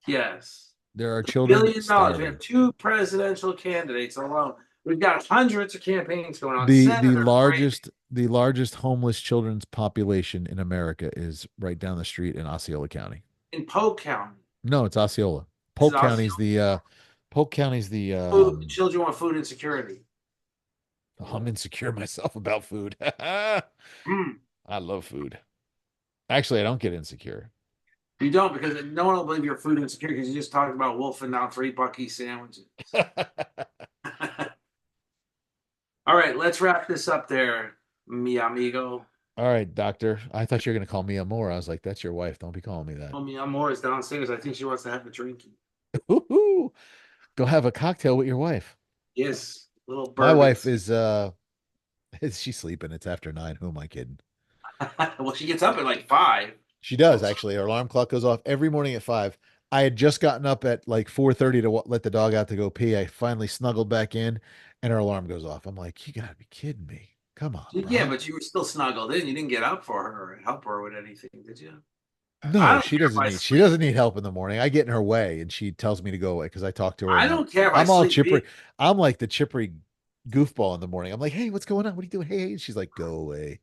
Yes, There are billion children dollars. We have starving. two presidential candidates alone. We've got hundreds of campaigns going on. Senators, right? The largest homeless children's population in America is right down the street in Osceola County. In Polk County. No, it's Osceola. This is us. Polk County's the Food, children with food insecurity. I'm insecure myself about food. I Mm. love food. Actually, I don't get insecure. You don't because no one will believe you're food insecure because you just talked about wolfing down 3 Bucky sandwiches. All All right, let's wrap this up there, mi amigo. right, doctor. I thought you were going to call me Amore. I was like, that's your wife. Don't be calling me that. Oh, mi amor is downstairs. I think she wants to have a drinky. Woo-hoo. Go have a cocktail with your wife. Yes, little My wife bourbons. is is she sleeping? It's after 9. Who am I kidding? Well, she gets up at like 5. She does So, actually. Her alarm clock goes off every morning at 5. I had just gotten up at like 4:30 to let the dog out to go pee. I finally snuggled back in and her alarm goes off. I'm like, you gotta be kidding me. Come on, yeah, bro. but you were still snuggled in. You didn't get up for her or help her with anything, did you? I No, don't care if I she sleep. doesn't need help in the morning. I get in her way and she tells me to go away because I talk to her I and don't care if I I'm all sleep. chippery. I'm like the chippery goofball in the morning. I'm like, hey, what's going on? What are you doing? Hey, hey. She's like, go away.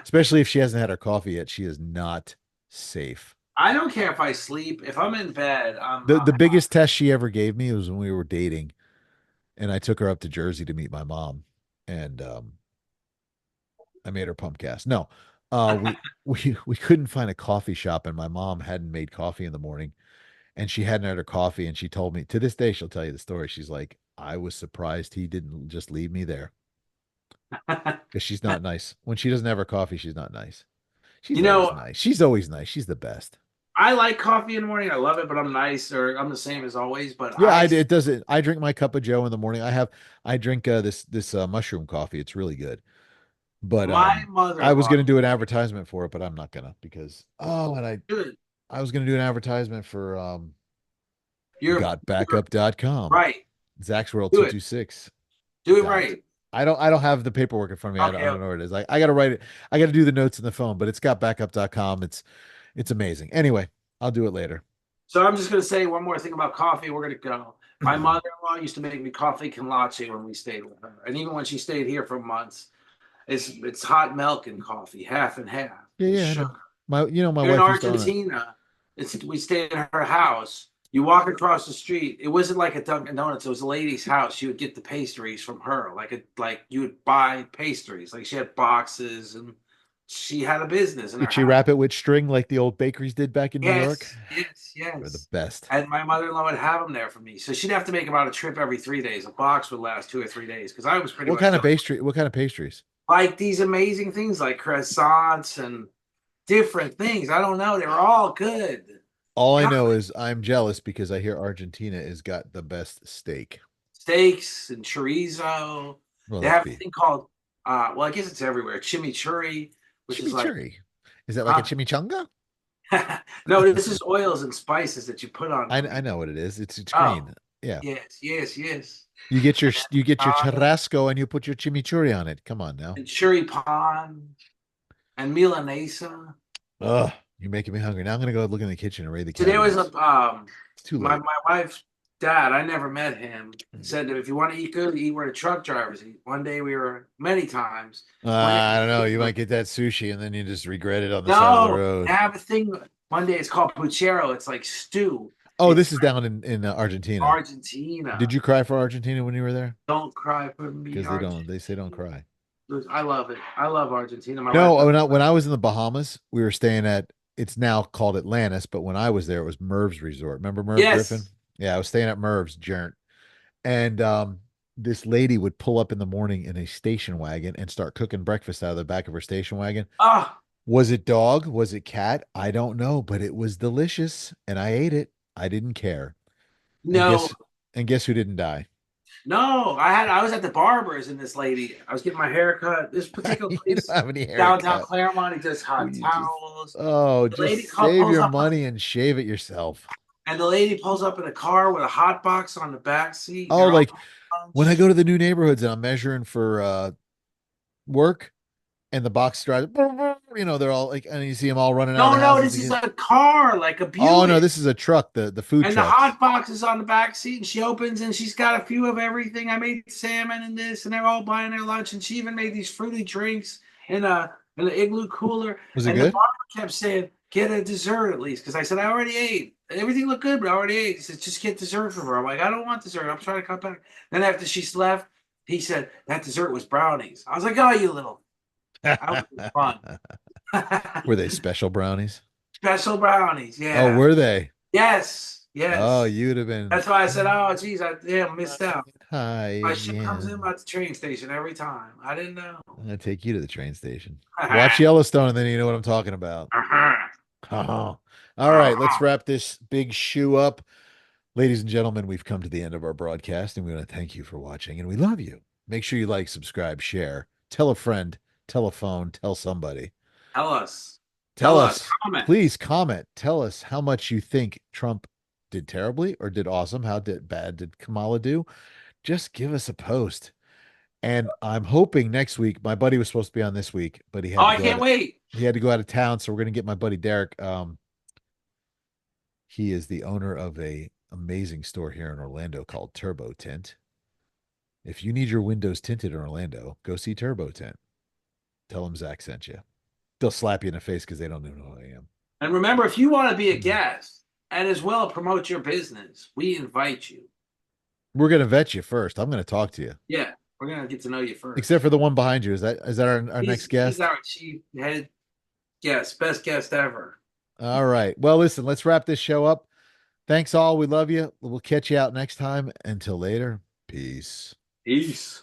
Especially if she hasn't had her coffee yet. She is not safe. I don't care if I sleep. If I'm in bed, The biggest test she ever gave me was when we were dating and I took her up to Jersey to meet my mom and I made her pump gas. No. We couldn't find a coffee shop and my mom hadn't made coffee in the morning and she hadn't had her coffee and she told me to this day she'll tell you the story. She's like, I was surprised he didn't just leave me there because she's not nice. When she doesn't have her coffee, she's not nice. She's you always know, nice. She's always nice. She's the best. I like coffee in the morning. I love it, but I'm nice or I'm the same as always. But Yeah, it doesn't. I drink my cup of Joe in the morning. I drink this mushroom coffee. It's really good. But my I was mother-in-law gonna do an advertisement for it, but I'm not gonna because and good. I was gonna do an advertisement for You're gotbackup.com. right. Zach's World Do it. 226 Do it dot. right. I don't have the paperwork in front of me. Okay. I don't know where it is. I gotta write it. I gotta do the notes in the phone, but it's gotbackup.com. It's amazing. Anyway, I'll do it later. So I'm just going to say one more thing about coffee. We're going to go. My mother-in-law used to make me coffee con leche when we stayed with her, and even when she stayed here for months, it's hot milk and coffee, half and half, Yeah, and yeah, I sugar. know. My Here in wife used to own it. Argentina, we stayed at her house. You walk across the street. It wasn't like a Dunkin' Donuts. It was a lady's house. You would get the pastries from her, like you would buy pastries. Like she had boxes, and she had a business in Did her she house. wrap it with string like the old bakeries did back in New York? Yes, yes, They're the yes. best. And my mother-in-law would have them there for me. So she'd have to make about a trip every 3 days. A box would last 2 or 3 days because I was pretty What much kind of done. pastry? What kind of pastries? Like these amazing things like croissants and different things. I don't know. They were all good. All I God, know is I'm jealous because I hear Argentina has got the best steak. steaks and chorizo. Well, They that's have a beef. thing called, well, I guess it's everywhere. Chimichurri, which is like, Chimichurri. Is that like a huh? chimichanga? No, this is oils and spices that you put on I food. know what it is. It's Oh, green. Yeah. yes, yes, yes. You get your Uh, churrasco and you put your chimichurri on it. Come on now. and churi pan and milanesa. Ugh, you're making me hungry. Now I'm gonna go look in the kitchen and raid the So there was a cabinets. It's too my late. my wife's dad. I never met him. Said that if you want to eat good, eat where the truck drivers eat. One day we were many times. One day, I don't know. You might get that sushi and then you just regret it on the side of the no, they road. have a thing. One day it's called puchero. It's like stew. Oh, It's this is down in Argentina. Did Argentina. you cry for Argentina when you were there? Don't cry for me, Because they Argentina. don't. They say don't cry. I love it. I love Argentina. My wife No, does. when I was in the Bahamas, we were staying at. It's now called Atlantis, but when I was there, it was Merv's Resort. Remember Merv Griffin? Yes. Yeah, I was staying at Merv's, Jarrett. And this lady would pull up in the morning in a station wagon and start cooking breakfast out of the back of her station wagon. Ah, Was it dog? Was it cat? I don't know, but it was delicious and I ate it. I didn't care. And no, guess who didn't die? no. I was at the barber's and this lady. I was getting my hair cut. This particular You don't place have any hair downtown cut. Claremont. He does hot You just towels. oh, The lady just save pulls your up, money and shave it yourself. and the lady pulls up in a car with a hot box on the back seat. And Oh, they're all like when I lunch. go to the new neighborhoods and I'm measuring for work and the box drives, they're all like, and you see them all running out of No, the no, houses this is again. a car, like a Oh no, Buick. this is a truck, the food And the trucks. hot box is on the back seat, and she opens and she's got a few of everything. I made salmon and this, and they're all buying their lunch. And she even made these fruity drinks in an igloo cooler. Was it And the good? barber kept saying, "Get a dessert at least," because I said I already ate. Everything looked good, but I already ate. He said, "Just get dessert for her." I'm like, "I don't want dessert. I'm trying to cut back." Then after she's left, he said that dessert was brownies. I was like, "Oh, you little." I was fun. Were they special brownies? Special brownies, Oh, yeah. were they? Yes, Oh, yes. you'd have been. That's why I said, "Oh, geez, I damn missed out." Hi My ship comes in again. at the train station every time. I didn't know. I'm gonna take you to the train station. Watch Yellowstone, and then you know what I'm talking about. Oh. All right, let's wrap this big shoe up. Ladies and gentlemen, we've come to the end of our broadcast, and we want to thank you for watching, and we love you. Make sure you like, subscribe, share, tell a friend, tell a phone, tell somebody. Tell us. Tell Tell us. us, Comment. please comment. Tell us how much you think Trump did terribly or did awesome. How did bad did Kamala do? Just give us a post. And I'm hoping next week, my buddy was supposed to be on this week, but Oh, I can't wait. he had to go out of town. So we're gonna get my buddy Derek. He is the owner of a amazing store here in Orlando called Turbo Tint. If you need your windows tinted in Orlando, go see Turbo Tint. Tell them Zach sent you. They'll slap you in the face because they don't even know who I am. And remember, if you want to be a guest and as well promote your business, we invite you. We're gonna vet you first. I'm gonna talk to you. Yeah, we're gonna get to know you Except first. for the one behind you. Is that our next He's guest? our chief head guest, best guest ever. All right. Well, listen, let's wrap this show up. Thanks all. We love you. We'll catch you out next time. Until later. Peace. Peace.